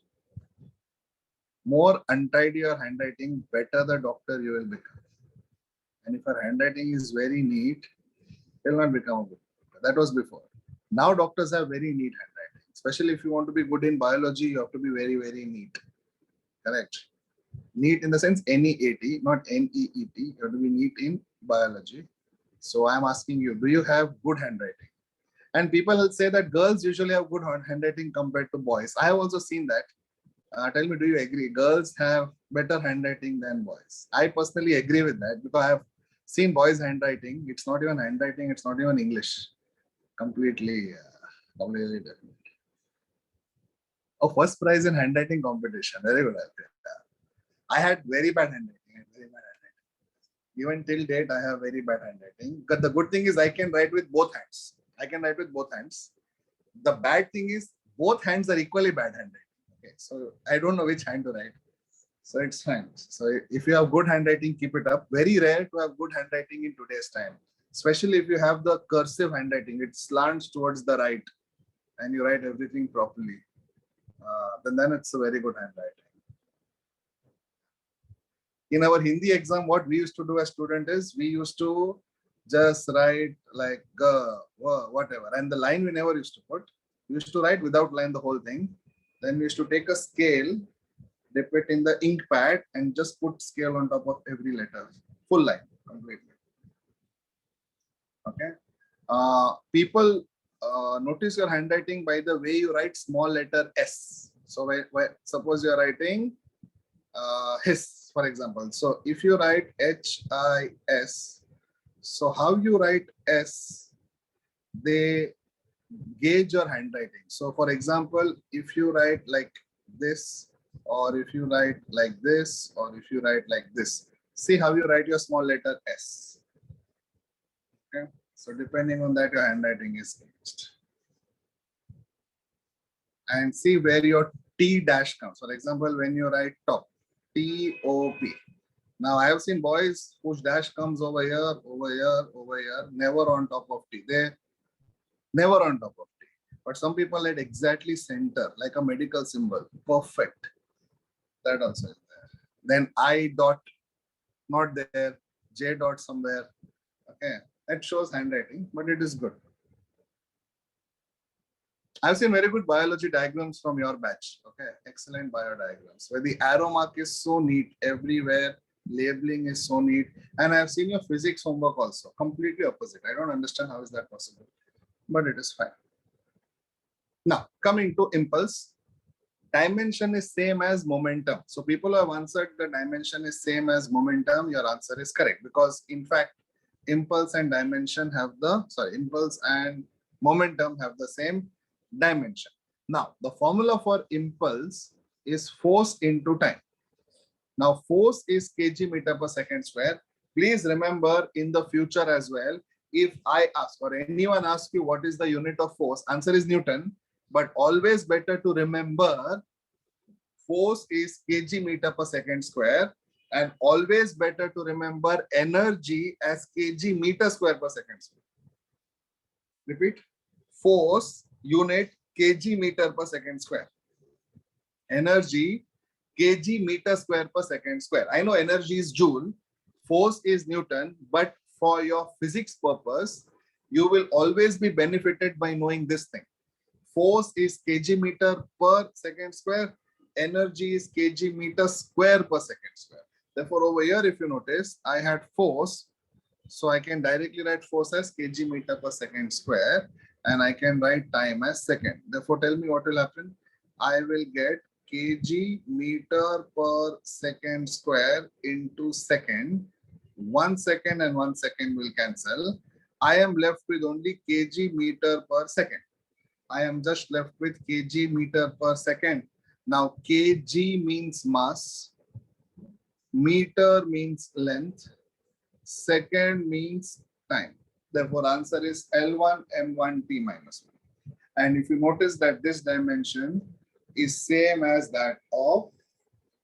Speaker 1: more untidy your handwriting, better the doctor you will become. And if your handwriting is very neat, you will not become a good doctor. That was before. Now doctors have very neat handwriting. Especially if you want to be good in biology, you have to be very, very neat. Correct. Neat in the sense NEAT, not NEET. You have to be neat in biology. So I'm asking you, do you have good handwriting? And people will say that girls usually have good handwriting compared to boys. I have also seen that. Tell me, do you agree? Girls have better handwriting than boys. I personally agree with that because I have seen boys' handwriting. It's not even handwriting. It's not even English. Completely different. Oh, first prize in handwriting competition. Very good. I had very bad handwriting. Even till date, I have very bad handwriting. But the good thing is I can write with both hands. I can write with both hands. The bad thing is both hands are equally bad handwriting. Okay, so I don't know which hand to write. So it's fine. So if you have good handwriting, keep it up. Very rare to have good handwriting in today's time, especially if you have the cursive handwriting. It slants towards the right, and you write everything properly. Then it's a very good handwriting. In our Hindi exam, what we used to do as student is we used to just write like whatever, and the line we never used to put. We used to write without line the whole thing. Then we used to take a scale, dip it in the ink pad, and just put scale on top of every letter, full line completely. Okay. People notice your handwriting by the way you write small letter S. So suppose you are writing his, for example. So if you write HIS, so how you write S, they gauge your handwriting. So for example, if you write like this, or if you write like this, or if you write like this, see how you write your small letter S. Okay. So depending on that, your handwriting is gauged. And see where your T dash comes. For example, when you write top, T-O-P. Now I have seen boys whose dash comes over here, over here, over here, never on top of T. They never on top of T. But some people let exactly center, like a medical symbol. Perfect. That also is there. Then I dot, not there. J dot somewhere. Okay. That shows handwriting, but it is good. I've seen very good biology diagrams from your batch. Okay. Excellent bio diagrams where the arrow mark is so neat everywhere. Labeling is so neat. And I've seen your physics homework also. Completely opposite. I don't understand how is that possible, but it is fine. Now, coming to impulse. Dimension is same as momentum. So people who have answered the dimension is same as momentum, your answer is correct. Because in fact, impulse and dimension have the, impulse and momentum have the same dimension. Now, the formula for impulse is force into time. Now, force is kg meter per second square. Please remember in the future as well, if I ask or anyone asks you what is the unit of force, answer is Newton. But always better to remember force is kg meter per second square, and always better to remember energy as kg meter square per second square. Repeat, force unit kg meter per second square. Energy kg meter square per second square. I know energy is joule, force is Newton, but for your physics purpose, you will always be benefited by knowing this thing. Force is kg meter per second square, energy is kg meter square per second square. Therefore, over here, if you notice, I had force, so I can directly write force as kg meter per second square, and I can write time as second. Therefore, tell me what will happen. I will get kg meter per second square into second. 1 second and 1 second will cancel. I am left with only kg meter per second. I am just left with kg meter per second. Now, kg means mass, meter means length, second means time. Therefore, answer is L1 M1 T minus 1. And if you notice that this dimension is same as that of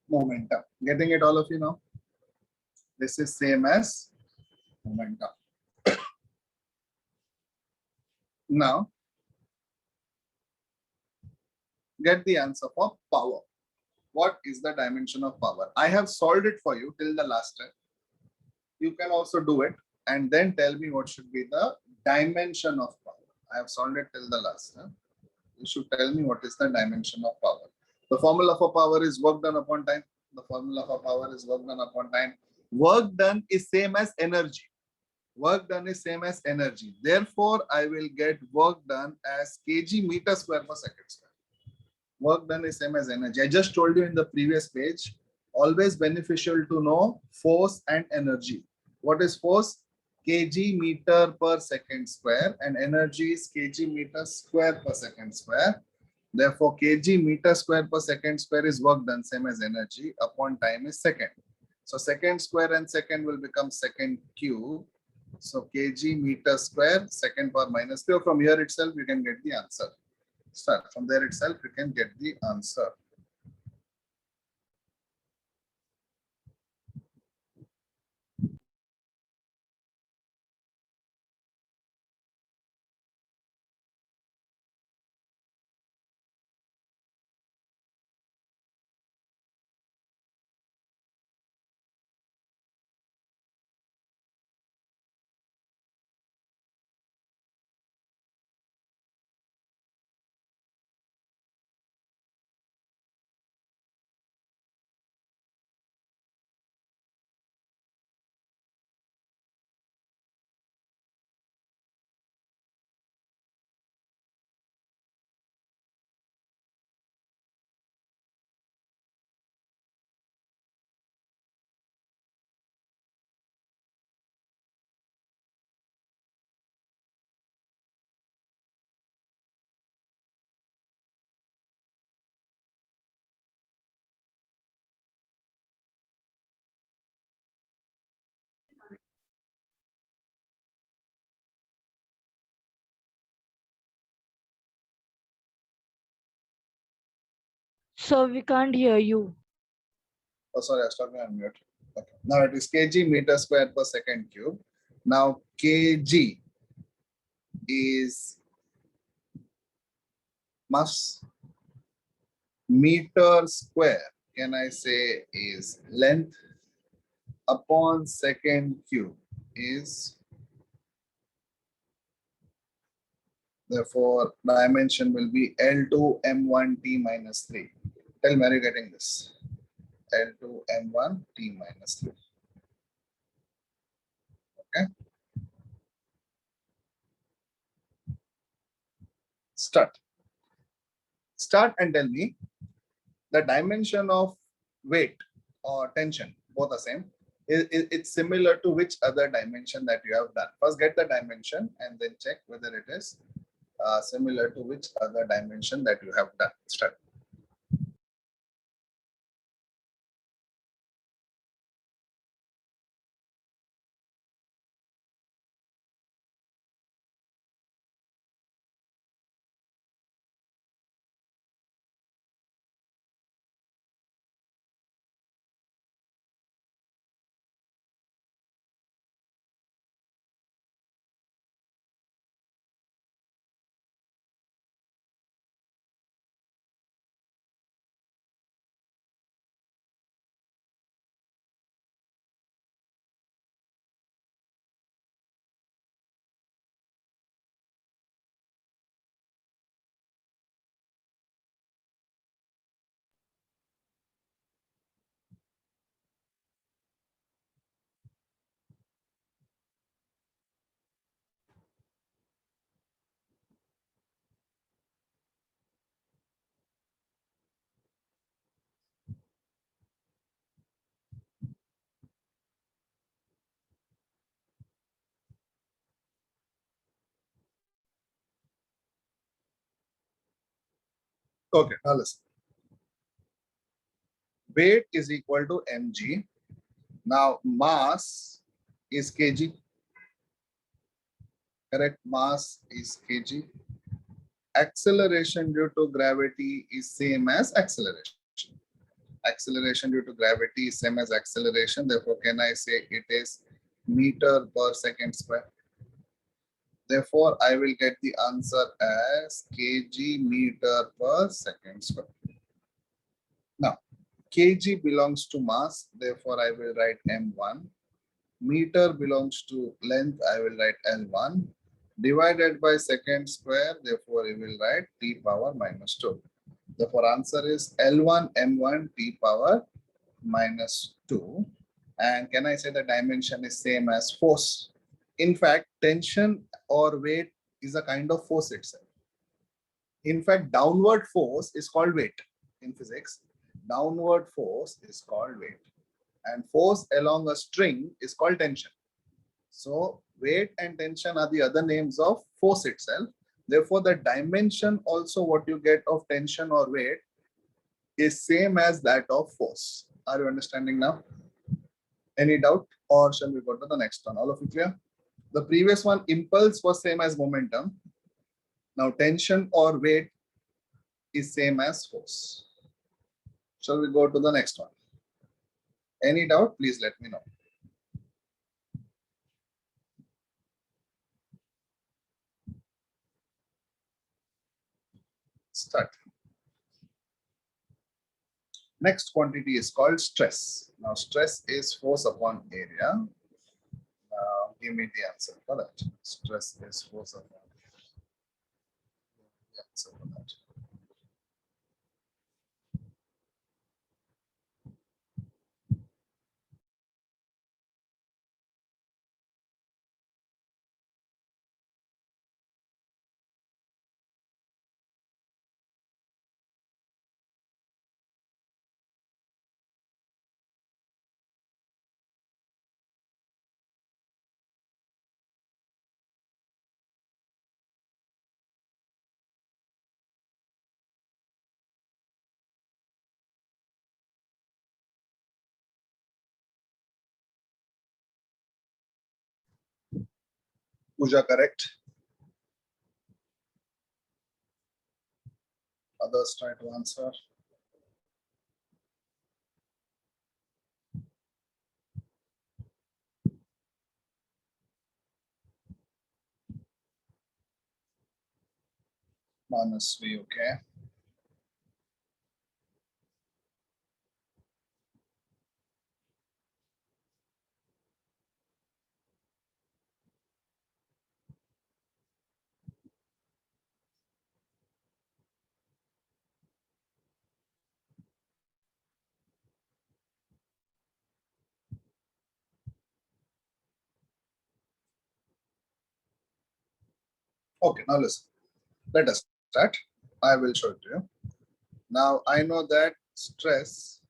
Speaker 1: momentum. Getting it, all of you now? This is same as momentum. Now, get the answer for power. What is the dimension of power? I have solved it for you till the last step. You can also do it and then tell me what should be the dimension of power. I have solved it till the last step. You should tell me what is the dimension of power. The formula for power is work done upon time. The formula for power is work done upon time. Work done is same as energy. Work done is same as energy. Therefore, I will get work done as kg meter square per second square. Work done is same as energy. I just told you in the previous page, always beneficial to know force and energy. What is force? Kg meter per second square, and energy is kg meter square per second square. Therefore, kg meter square per second square is work done, same as energy, upon time is second. So second square and second will become second cube. So kg meter square, second power minus 2. From here itself, you can get the answer. Start from there itself, you can get the answer.
Speaker 4: So we can't hear you.
Speaker 1: Oh, sorry, I was talking on mute. Okay. Now it is kg meter square per second cube. Now kg is mass, meter square, can I say, is length, upon second cube is, therefore dimension will be L2 M1 T minus 3. Tell me, are you getting this? L2 M1 T minus 3. Okay. Start. Start and tell me the dimension of weight or tension, both are same. It's similar to which other dimension that you have done. First get the dimension and then check whether it is similar to which other dimension that you have done. Start. Okay, now listen. Weight is equal to mg. Now mass is kg. Correct? Mass is kg. Acceleration due to gravity is same as acceleration. Acceleration due to gravity is same as acceleration. Therefore, can I say it is meter per second square? Therefore, I will get the answer as kg meter per second square. Now, kg belongs to mass. Therefore, I will write m1. Meter belongs to length. I will write L1 divided by second square. Therefore, I will write t power minus 2. Therefore, answer is L1 m1 t power minus 2. And can I say the dimension is same as force? In fact, tension or weight is a kind of force itself. In fact, downward force is called weight in physics. Downward force is called weight. And force along a string is called tension. So weight and tension are the other names of force itself. Therefore, the dimension also what you get of tension or weight is same as that of force. Are you understanding now? Any doubt? Or shall we go to the next one? All of you clear? The previous one, impulse was same as momentum. Now tension or weight is same as force. Shall we go to the next one? Any doubt? Please let me know. Start. Next quantity is called stress. Now stress is force upon area. Now give me the answer for that. Stress is force upon area. The answer for that. Pooja, correct? Others try to answer. Manasvi, okay. Okay, now listen. Let us start. I will show it to you. Now I know that stress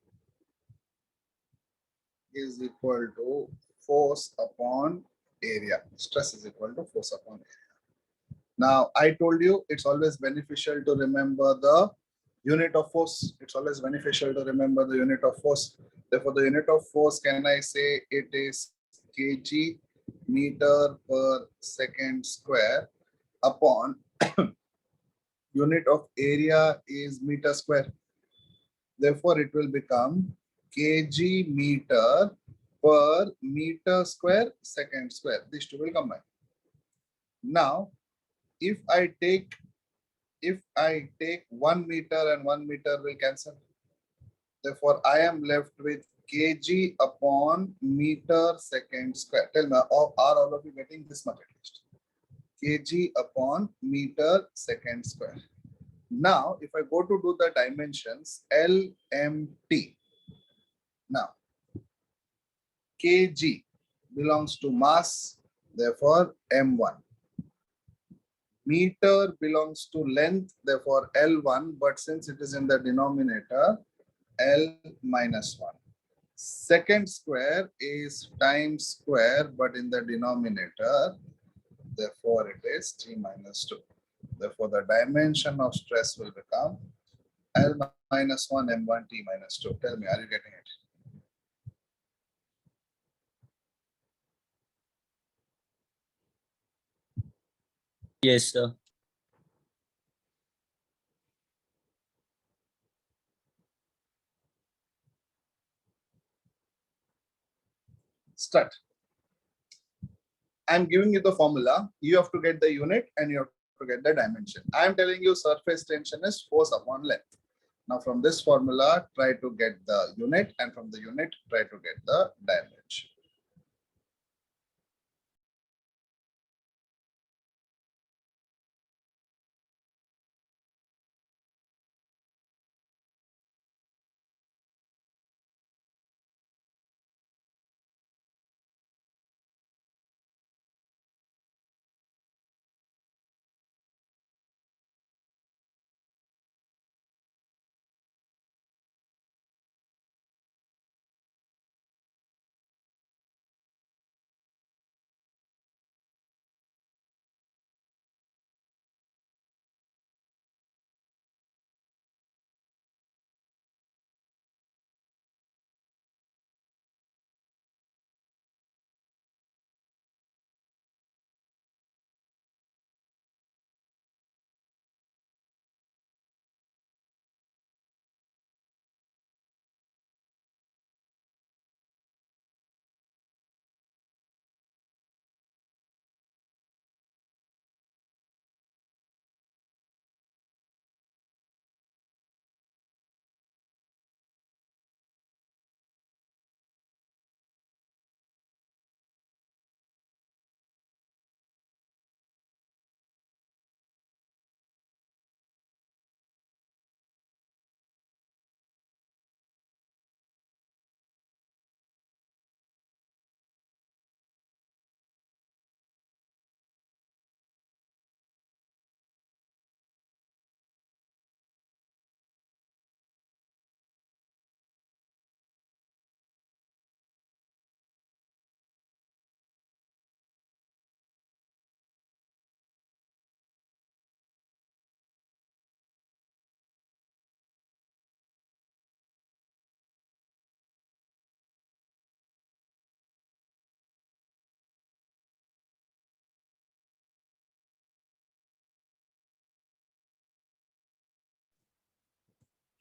Speaker 1: is equal to force upon area. Stress is equal to force upon area. Now I told you it's always beneficial to remember the unit of force. It's always beneficial to remember the unit of force. Therefore, the unit of force, can I say it is kg meter per second square upon unit of area is meter square. Therefore, it will become kg meter per meter square second square. These two will combine. Now, if I take 1 meter and 1 meter will cancel. Therefore, I am left with kg upon meter second square. Tell me, are all of you getting this much at least? Kg upon meter second square. Now, if I go to do the dimensions, LMT. Now, kg belongs to mass, therefore M1. Meter belongs to length, therefore L1, but since it is in the denominator, L minus 1. Second square is times square, but in the denominator, therefore it is T minus 2. Therefore, the dimension of stress will become L minus 1 M1 T minus 2. Tell me, are you getting it?
Speaker 3: Yes, sir.
Speaker 1: Start. I'm giving you the formula. You have to get the unit and you have to get the dimension. I'm telling you surface tension is force upon length. Now from this formula, try to get the unit, and from the unit, try to get the dimension.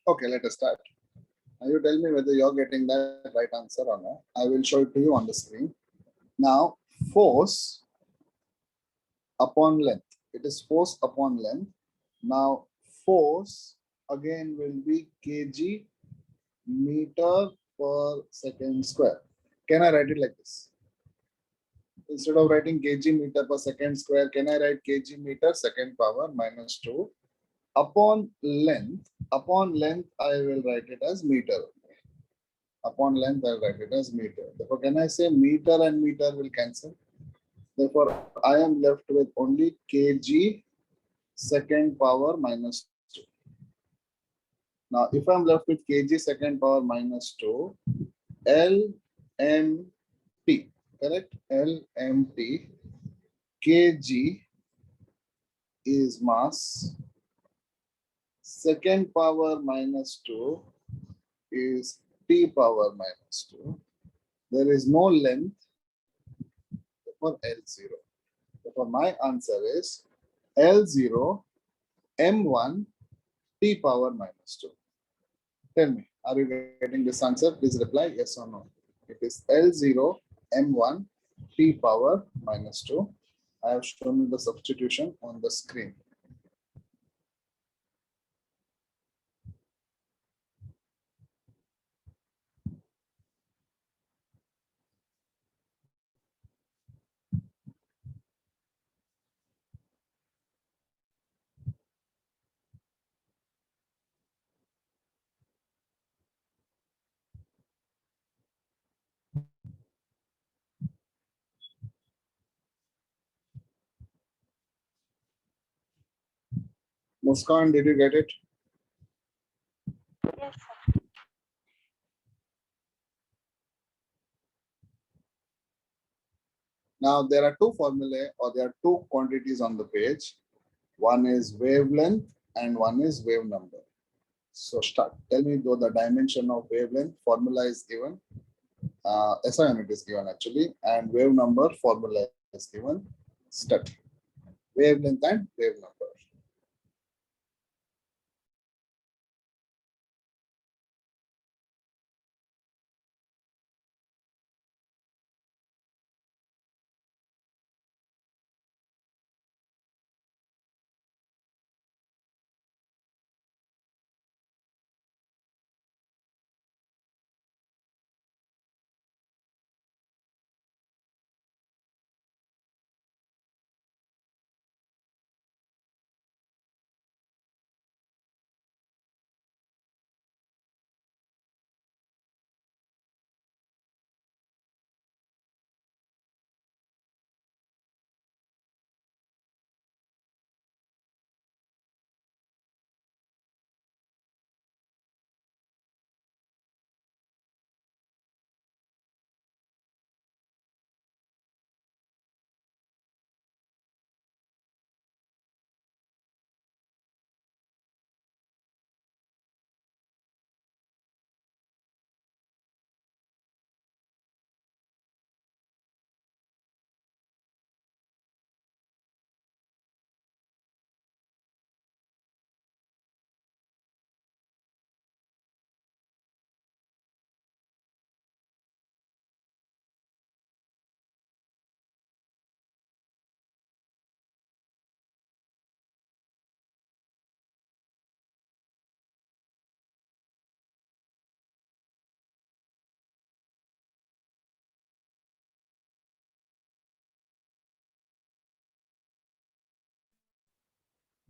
Speaker 1: Okay, let us start. Now you tell me whether you're getting that right answer or not. I will show it to you on the screen. Now, force upon length. It is force upon length. Now, force again will be kg meter per second square. Can I write it like this? Instead of writing kg meter per second square, can I write kg meter second power minus 2 upon length? Upon length, I will write it as meter. Upon length, I'll write it as meter. Therefore, can I say meter and meter will cancel? Therefore, I am left with only kg second power minus 2. Now, if I'm left with kg second power minus 2, LMT, correct? LMT, kg is mass, second power minus 2 is t power minus 2. There is no length for L0. Therefore, my answer is L0 M1 t power minus 2. Tell me, are you getting this answer? Please reply yes or no. It is L0 M1 t power minus 2. I have shown you the substitution on the screen. Muskan, did you get it?
Speaker 2: Yes, sir.
Speaker 1: Now there are two formulae, or there are two quantities on the page. One is wavelength and one is wave number. So start. Tell me though the dimension of wavelength formula is given. SI unit is given actually, and wave number formula is given. Start. Wavelength and wave number.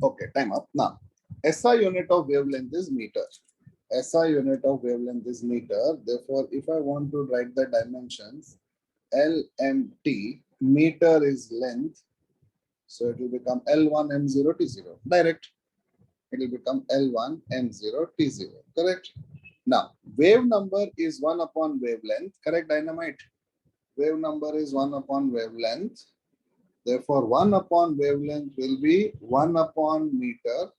Speaker 1: Okay, time up. Now, SI unit of wavelength is meter. SI unit of wavelength is meter. Therefore, if I want to write the dimensions, LMT, meter is length. So it will become L1 M0 T0. Direct. It will become L1 M0 T0. Correct? Now, wave number is 1 upon wavelength. Correct, Dynamite? Wave number is 1 upon wavelength. Therefore, 1 upon wavelength will be 1 upon meter.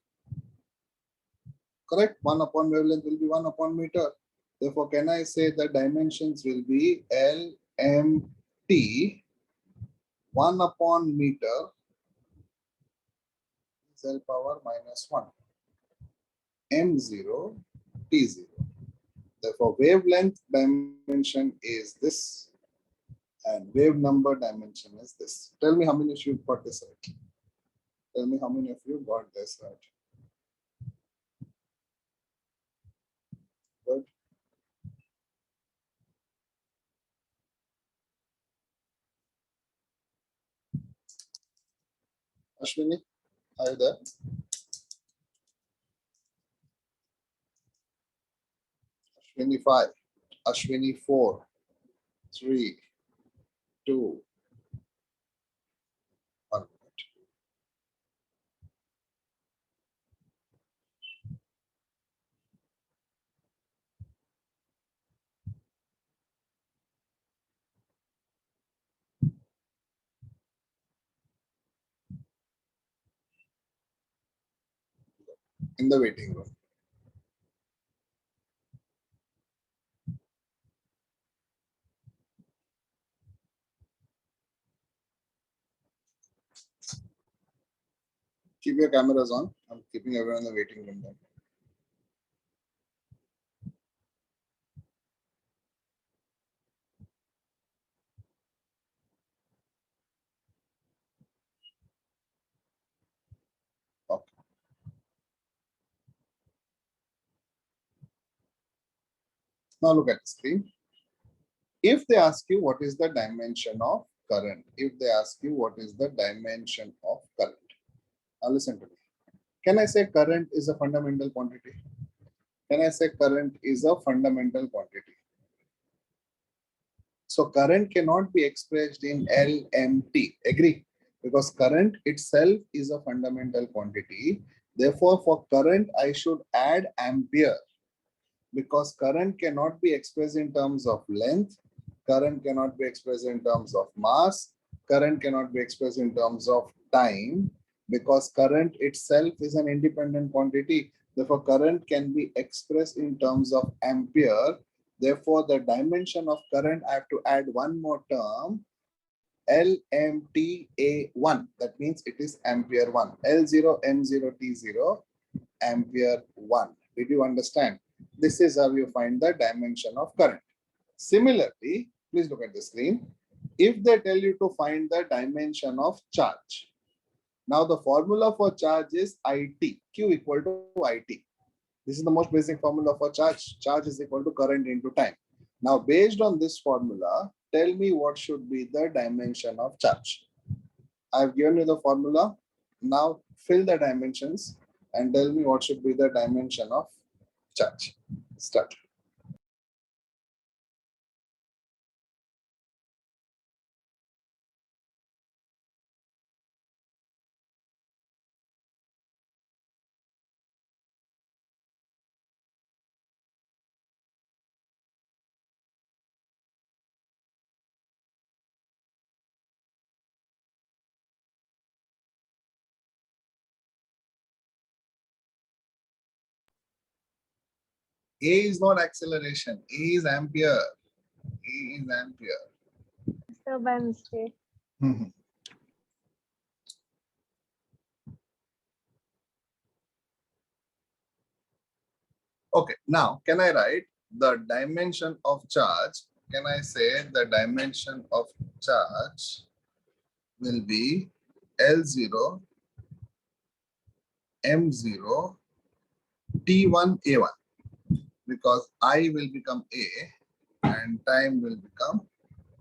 Speaker 1: Correct? 1 upon wavelength will be 1 upon meter. Therefore, can I say the dimensions will be LMT 1 upon meter is L power minus 1. M0 T0. Therefore, wavelength dimension is this and wave number dimension is this. Tell me how many of you got this right. Tell me how many of you got this right. Good. Ashwini, are you there? Ashwini 5, Ashwini 4, 3, 2, 1. In the waiting room. Keep your cameras on. I'm keeping everyone in the waiting room then. Okay. Now look at the screen. If they ask you what is the dimension of current, if they ask you what is the dimension of current, now listen to me. Can I say current is a fundamental quantity? Can I say current is a fundamental quantity? So current cannot be expressed in LMT. Agree? Because current itself is a fundamental quantity. Therefore, for current, I should add ampere. Because current cannot be expressed in terms of length, current cannot be expressed in terms of mass, current cannot be expressed in terms of time, because current itself is an independent quantity. Therefore, current can be expressed in terms of ampere. Therefore, the dimension of current, I have to add one more term, LMTA1. That means it is ampere 1. L0, M0, T0, ampere 1. Did you understand? This is how you find the dimension of current. Similarly, please look at the screen. If they tell you to find the dimension of charge, now the formula for charge is IT, Q equal to IT. This is the most basic formula for charge. Charge is equal to current into time. Now, based on this formula, tell me what should be the dimension of charge. I've given you the formula. Now fill the dimensions and tell me what should be the dimension of charge. Start. A is not acceleration. A is ampere. A is ampere.
Speaker 2: So by mistake.
Speaker 1: Okay, now can I write the dimension of charge? Can I say the dimension of charge will be L0, M0, T1, A1, because I will become A and time will become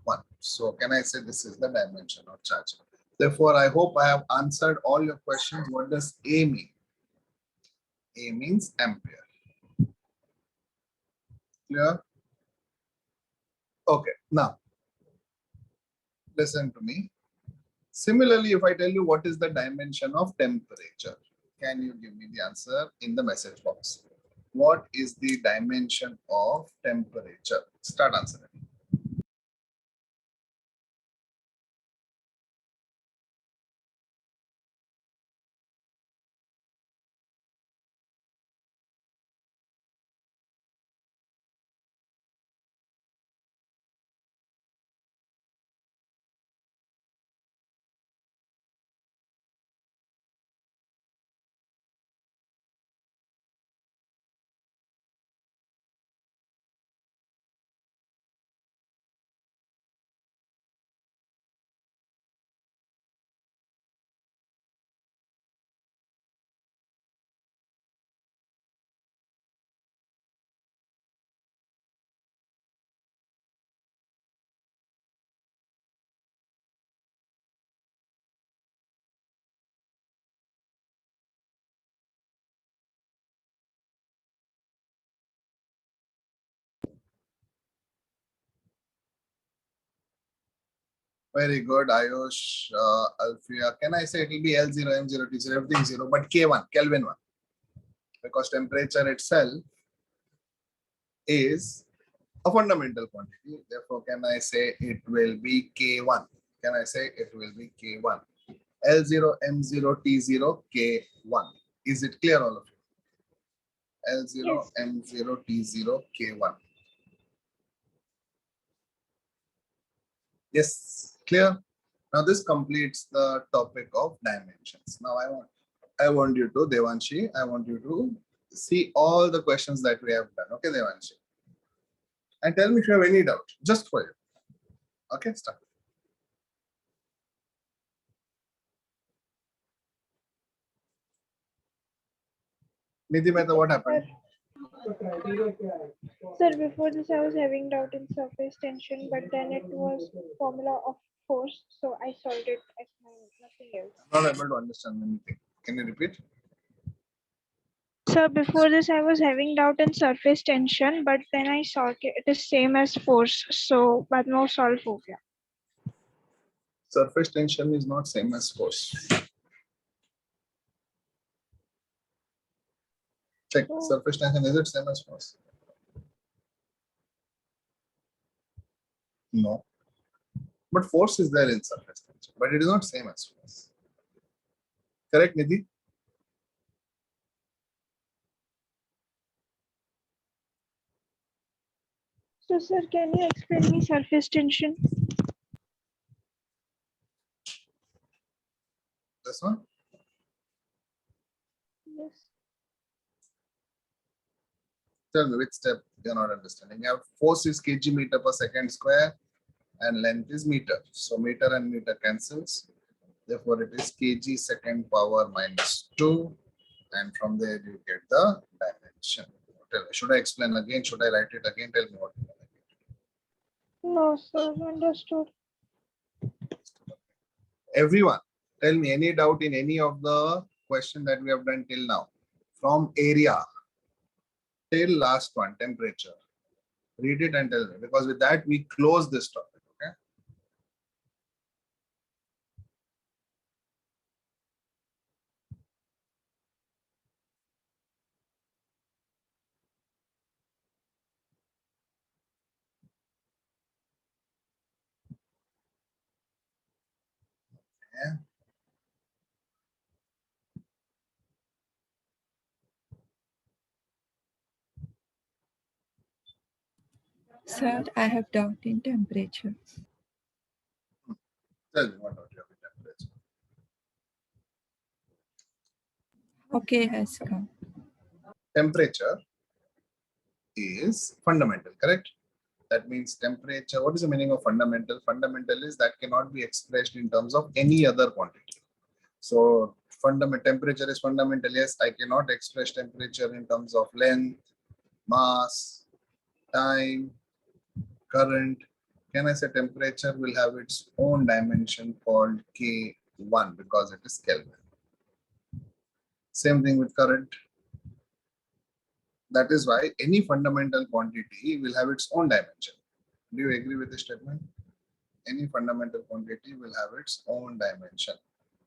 Speaker 1: 1. So can I say this is the dimension of charge? Therefore, I hope I have answered all your questions. What does A mean? A means ampere. Clear? Okay, now listen to me. Similarly, if I tell you what is the dimension of temperature, can you give me the answer in the message box? What is the dimension of temperature? Start answering. Very good, Ayush, Alfia. Can I say it will be L0, M0, T0, everything 0, but K1, Kelvin 1, because temperature itself is a fundamental quantity. Therefore, can I say it will be K1? Can I say it will be K1? L0, M0, T0, K1. Is it clear, all of you? L0,
Speaker 2: Yes.
Speaker 1: M0, T0, K1. Yes, clear? Now this completes the topic of dimensions. Now I want you to, Devanshi, I want you to see all the questions that we have done. Okay, Devanshi. And tell me if you have any doubt, just for you. Okay, start. Nidhi Mehta, what happened?
Speaker 2: Sir, before this I was having doubt in surface tension, but then it was formula of force, so I solved it at my nothing else.
Speaker 1: I'm not able to understand anything. Can you repeat?
Speaker 2: So before this I was having doubt in surface tension, but then I saw it is same as force, so बाद में वो solve हो गया.
Speaker 1: Surface tension is not same as force. Check.
Speaker 2: Oh.
Speaker 1: Surface tension, is it same as force? No. But force is there in surface tension, but it is not same as force. Correct, Nidhi?
Speaker 2: So sir, can you explain me surface tension?
Speaker 1: This one?
Speaker 2: Yes.
Speaker 1: Tell me which step you're not understanding. You have force is kg meter per second square and length is meter. So meter and meter cancels. Therefore, it is kg second power minus 2. And from there, you get the dimension. Tell me, should I explain again? Should I write it again? Tell me what.
Speaker 2: No, sir, understood.
Speaker 1: Everyone, tell me any doubt in any of the question that we have done till now. From area till last one, temperature. Read it and tell me, because with that we close this topic. Okay. Yeah.
Speaker 5: Sir, I have doubt in temperature.
Speaker 1: Tell me what doubt you have in temperature.
Speaker 5: Okay, has come.
Speaker 1: Temperature is fundamental, correct? That means temperature. What is the meaning of fundamental? Fundamental is that cannot be expressed in terms of any other quantity. So fundamental temperature is fundamental. Yes, I cannot express temperature in terms of length, mass, time, current. Can I say temperature will have its own dimension called K1 because it is Kelvin. Same thing with current. That is why any fundamental quantity will have its own dimension. Do you agree with this statement? Any fundamental quantity will have its own dimension.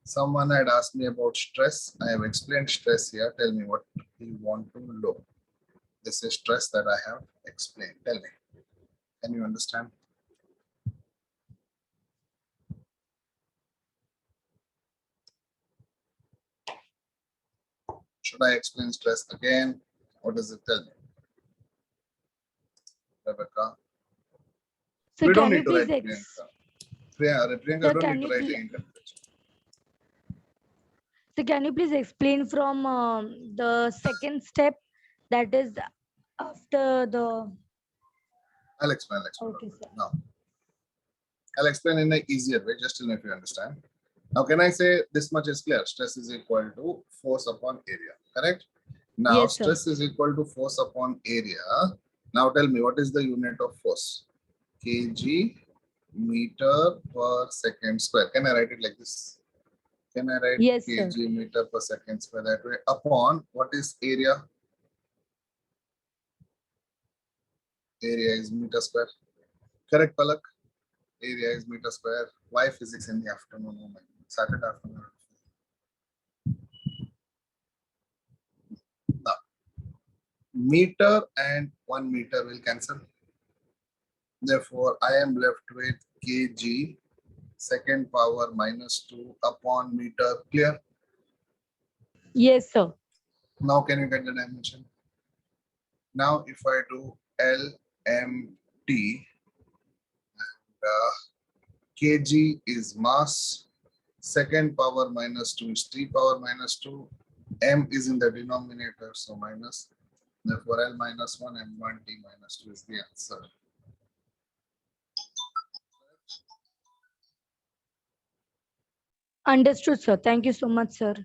Speaker 1: Someone had asked me about stress. I have explained stress here. Tell me what you want to know. This is stress that I have explained. Tell me. Can you understand? Should I explain stress again? What does it tell me? Rebecca?
Speaker 4: So
Speaker 1: We don't
Speaker 4: can you
Speaker 1: need to
Speaker 4: please
Speaker 1: write Priyanka. Priyanka,
Speaker 4: Sir,
Speaker 1: don't
Speaker 4: can
Speaker 1: need to
Speaker 4: you
Speaker 1: write
Speaker 4: pl-
Speaker 1: any temperature.
Speaker 4: so can you please explain from the second step, that is after the
Speaker 1: I'll explain.
Speaker 4: okay sir.
Speaker 1: Now, I'll explain in an easier way, just to know if you understand. Now, can I say this much is clear? Stress is equal to force upon area, correct? Now,
Speaker 4: Yes, sir.
Speaker 1: stress is equal to force upon area. Now, tell me, what is the unit of force? Kg meter per second square. Can I write it like this? Can I write
Speaker 4: Yes, sir.
Speaker 1: kg meter per second square that way? Upon what is area? Area is meter square. Correct, Palak? Area is meter square. Why physics in the afternoon? Oh my God. Saturday afternoon. Now, meter and 1 meter will cancel. Therefore, I am left with kg second power minus 2 upon meter. Clear?
Speaker 4: Yes, sir.
Speaker 1: Now, can you get the dimension? Now, if I do LMT, kg is mass, second power minus 2 is t power minus 2, m is in the denominator, so minus. Therefore, L minus 1, M1, T minus 2 is the answer.
Speaker 4: Understood, sir. Thank you so much, sir.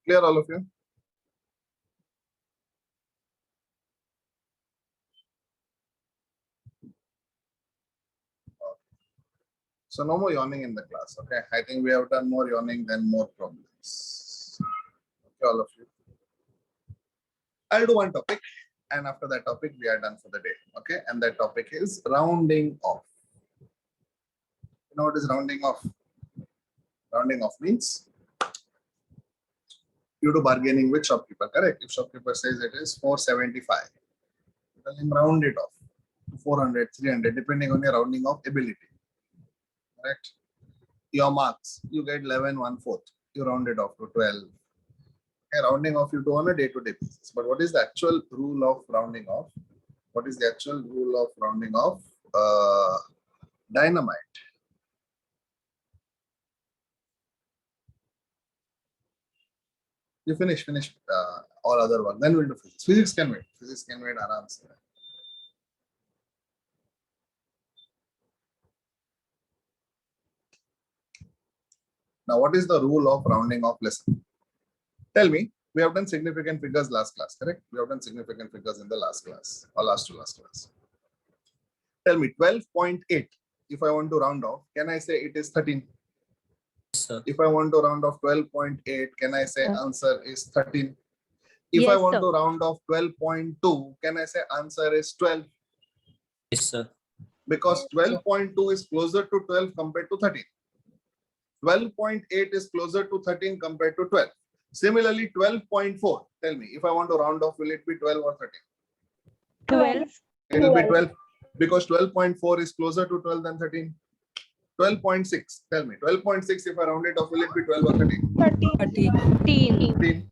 Speaker 1: Clear, all of you? So no more yawning in the class, okay? I think we have done more yawning than more problems. Okay, all of you. I'll do one topic, and after that topic, we are done for the day, okay? And that topic is rounding off. You know what is rounding off? Rounding off means you do bargaining with shopkeeper, correct? If shopkeeper says it is 475, tell him round it off to 400, 300, depending on your rounding off ability, correct? Your marks, you get 11, 1/4, you round it off to 12. Okay, rounding off you do on a day-to-day basis. But what is the actual rule of rounding off? What is the actual rule of rounding off? Dynamite. You finish all other work. Then we'll do physics. Physics can wait. Physics can wait. Aram se. Now, what is the rule of rounding off lesson? Tell me. We have done significant figures last class, correct? We have done significant figures in the last class or last to last class. Tell me 12.8. If I want to round off, can I say it is 13?
Speaker 3: Yes, sir.
Speaker 1: If I want to round off 12.8, can I say answer is 13? If I
Speaker 4: Yes,
Speaker 1: want
Speaker 4: sir.
Speaker 1: to round off 12.2, can I say answer is 12?
Speaker 3: Yes, sir.
Speaker 1: Because 12.2 is closer to 12 compared to 13. 12.8 is closer to 13 compared to 12. Similarly, 12.4. Tell me, if I want to round off, will it be 12 or 13?
Speaker 4: 12.
Speaker 1: It will be 12 because 12.4 is closer to 12 than 13. 12.6. Tell me, 12.6, if I round it off, will it be 12 or 13?
Speaker 5: 13.
Speaker 4: 13.
Speaker 1: 13.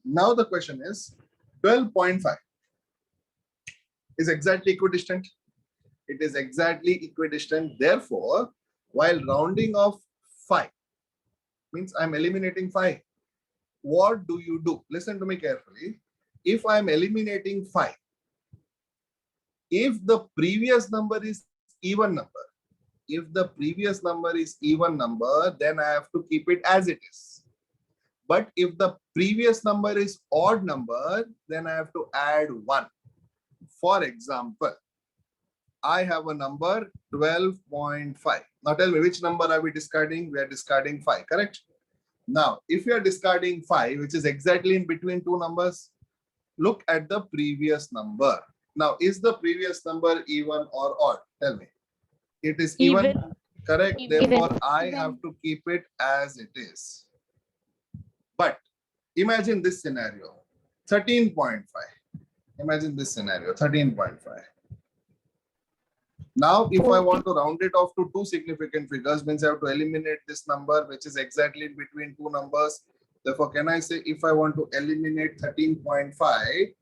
Speaker 1: Now the question is 12.5 is exactly equidistant. It is exactly equidistant. Therefore, while rounding off 5 means I'm eliminating 5. What do you do? Listen to me carefully. If I'm eliminating 5, if the previous number is even number, then I have to keep it as it is. But if the previous number is odd number, then I have to add 1. For example, I have a number 12.5. Now tell me, which number are we discarding? We are discarding 5, correct? Now, if you are discarding 5, which is exactly in between two numbers, look at the previous number. Now, is the previous number even or odd? Tell me. It is even.
Speaker 4: Even.
Speaker 1: Correct.
Speaker 2: Even.
Speaker 1: Therefore, I
Speaker 2: Even.
Speaker 1: have to keep it as it is. But imagine this scenario, 13.5. Imagine this scenario, 13.5. Now, if I want to round it off to two significant figures, means I have to eliminate this number, which is exactly in between two numbers. Therefore, can I say if I want to eliminate 13.5,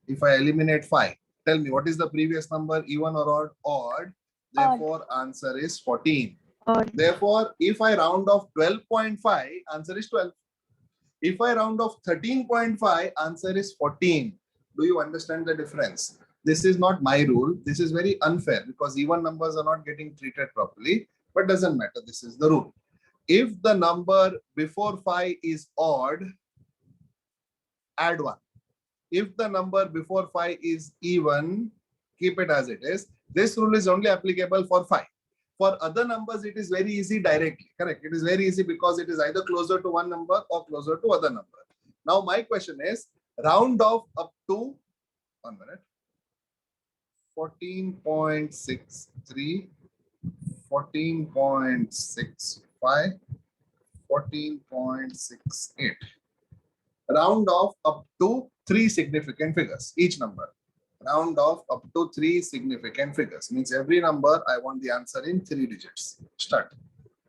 Speaker 1: if I eliminate 5, tell me what is the previous number, even or odd? Odd. Therefore, answer is 14.
Speaker 2: Odd.
Speaker 1: Therefore, if I round off 12.5, answer is 12. If I round off 13.5, answer is 14. Do you understand the difference? This is not my rule. This is very unfair because even numbers are not getting treated properly, but doesn't matter. This is the rule. If the number before 5 is odd, add 1. If the number before 5 is even, keep it as it is. This rule is only applicable for 5. For other numbers, it is very easy directly. Correct. It is very easy because it is either closer to one number or closer to other number. Now, my question is round off up to 1 minute. 14.63, 14.65, 14.68. Round off up to 3 significant figures, each number. Round off up to 3 significant figures. Means every number, I want the answer in 3 digits. Start.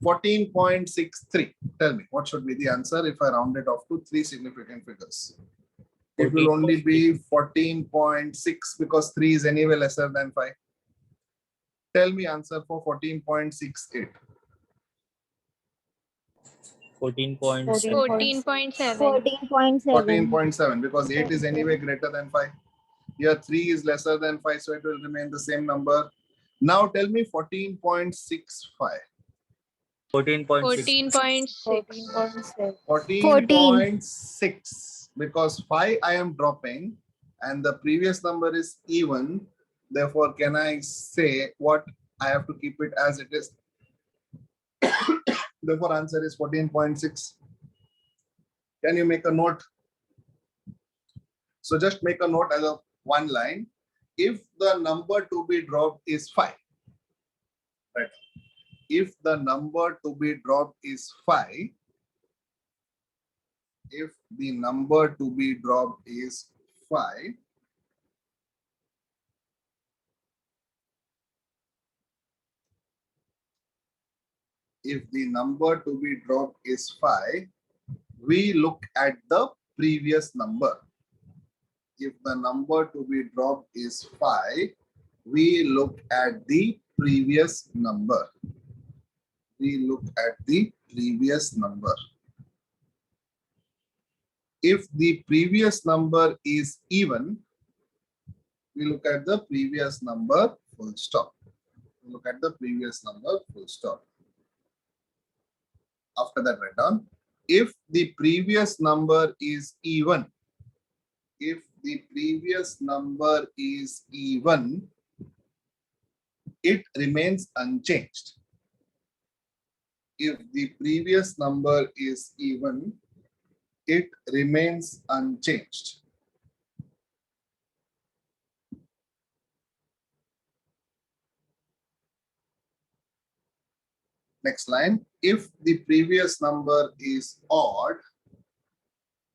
Speaker 1: 14.63. Tell me, what should be the answer if I round it off to 3 significant figures? It will only be 14.6 because 3 is anyway lesser than 5. Tell me answer for 14.68.
Speaker 3: 14.7.
Speaker 2: 14.7.
Speaker 1: 14.7 because 8 is anyway greater than 5. Here 3 is lesser than 5, so it will remain the same number. Now tell me 14.65.
Speaker 3: 14.6.
Speaker 2: 14.6.
Speaker 1: 14.6, because 5 I am dropping and the previous number is even. Therefore, can I say what I have to keep it as it is? Therefore, answer is 14.6. Can you make a note? So just make a note as a one line. If the number to be dropped is 5, right? If the number to be dropped is 5, if the number to be dropped is 5, if the number to be dropped is 5, we look at the previous number. If the number to be dropped is 5, we look at the previous number. We look at the previous number. If the previous number is even, we look at the previous number, full stop. We look at the previous number, full stop. After that, write down. If the previous number is even, if the previous number is even, it remains unchanged. If the previous number is even, it remains unchanged. Next line. If the previous number is odd,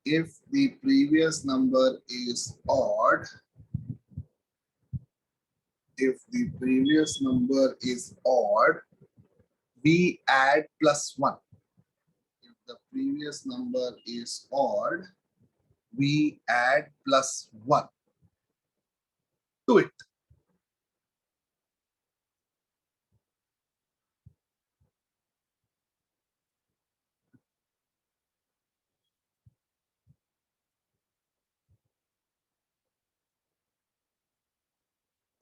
Speaker 1: if the previous number is odd, if the previous number is odd, we add +1. If the previous number is odd, we add +1 to it.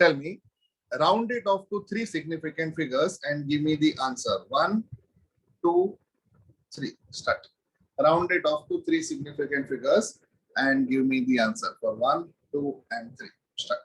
Speaker 1: Tell me, round it off to 3 significant figures and give me the answer. 1, 2, 3. Start. Round it off to 3 significant figures and give me the answer for 1, 2, and 3. Start.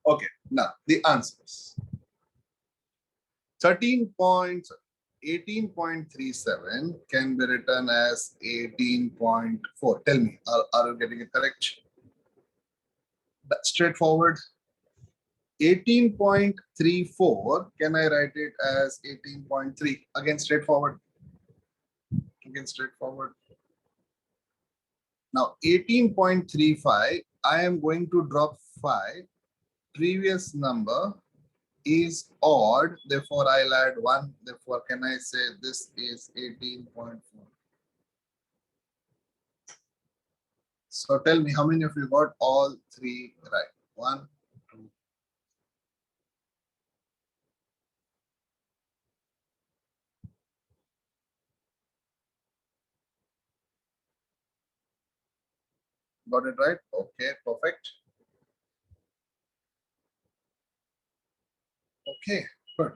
Speaker 1: Okay, now the answers. 18.37 can be written as 18.4. Tell me, are you getting it correct? That's straightforward. 18.34, can I write it as 18.3? Again, straightforward. Again, straightforward. Now, 18.35, I am going to drop 5. Previous number is odd, therefore I'll add 1. Therefore, can I say this is 18.4? So tell me, how many of you got all 3 right? 1, 2. Got it right? Okay, perfect. Okay, good.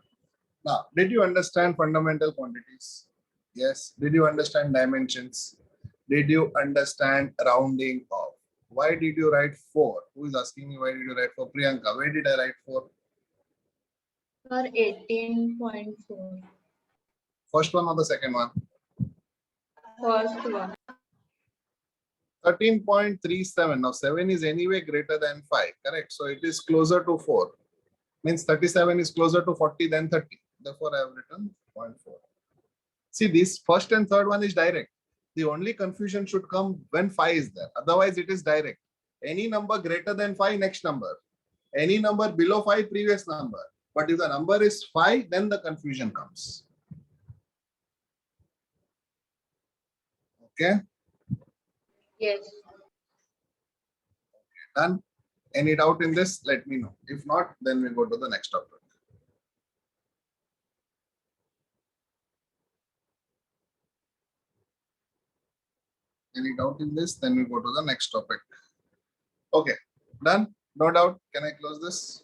Speaker 1: Now, did you understand fundamental quantities? Yes. Did you understand dimensions? Did you understand rounding off? Why did you write 4? Who is asking me why did you write 4? Priyanka, why did I write 4?
Speaker 6: Sir, 18.4.
Speaker 1: First one or the second one?
Speaker 6: First one.
Speaker 1: 13.37. Now 7 is anyway greater than 5, correct? So it is closer to 4. Means 37 is closer to 40 than 30. Therefore, I have written 0.4. See, this first and third one is direct. The only confusion should come when 5 is there. Otherwise, it is direct. Any number greater than 5, next number. Any number below 5, previous number. But if the number is 5, then the confusion comes. Okay?
Speaker 6: Yes.
Speaker 1: Done? Any doubt in this? Let me know. If not, then we go to the next topic. Any doubt in this? Then we go to the next topic. Okay, done? No doubt. Can I close this?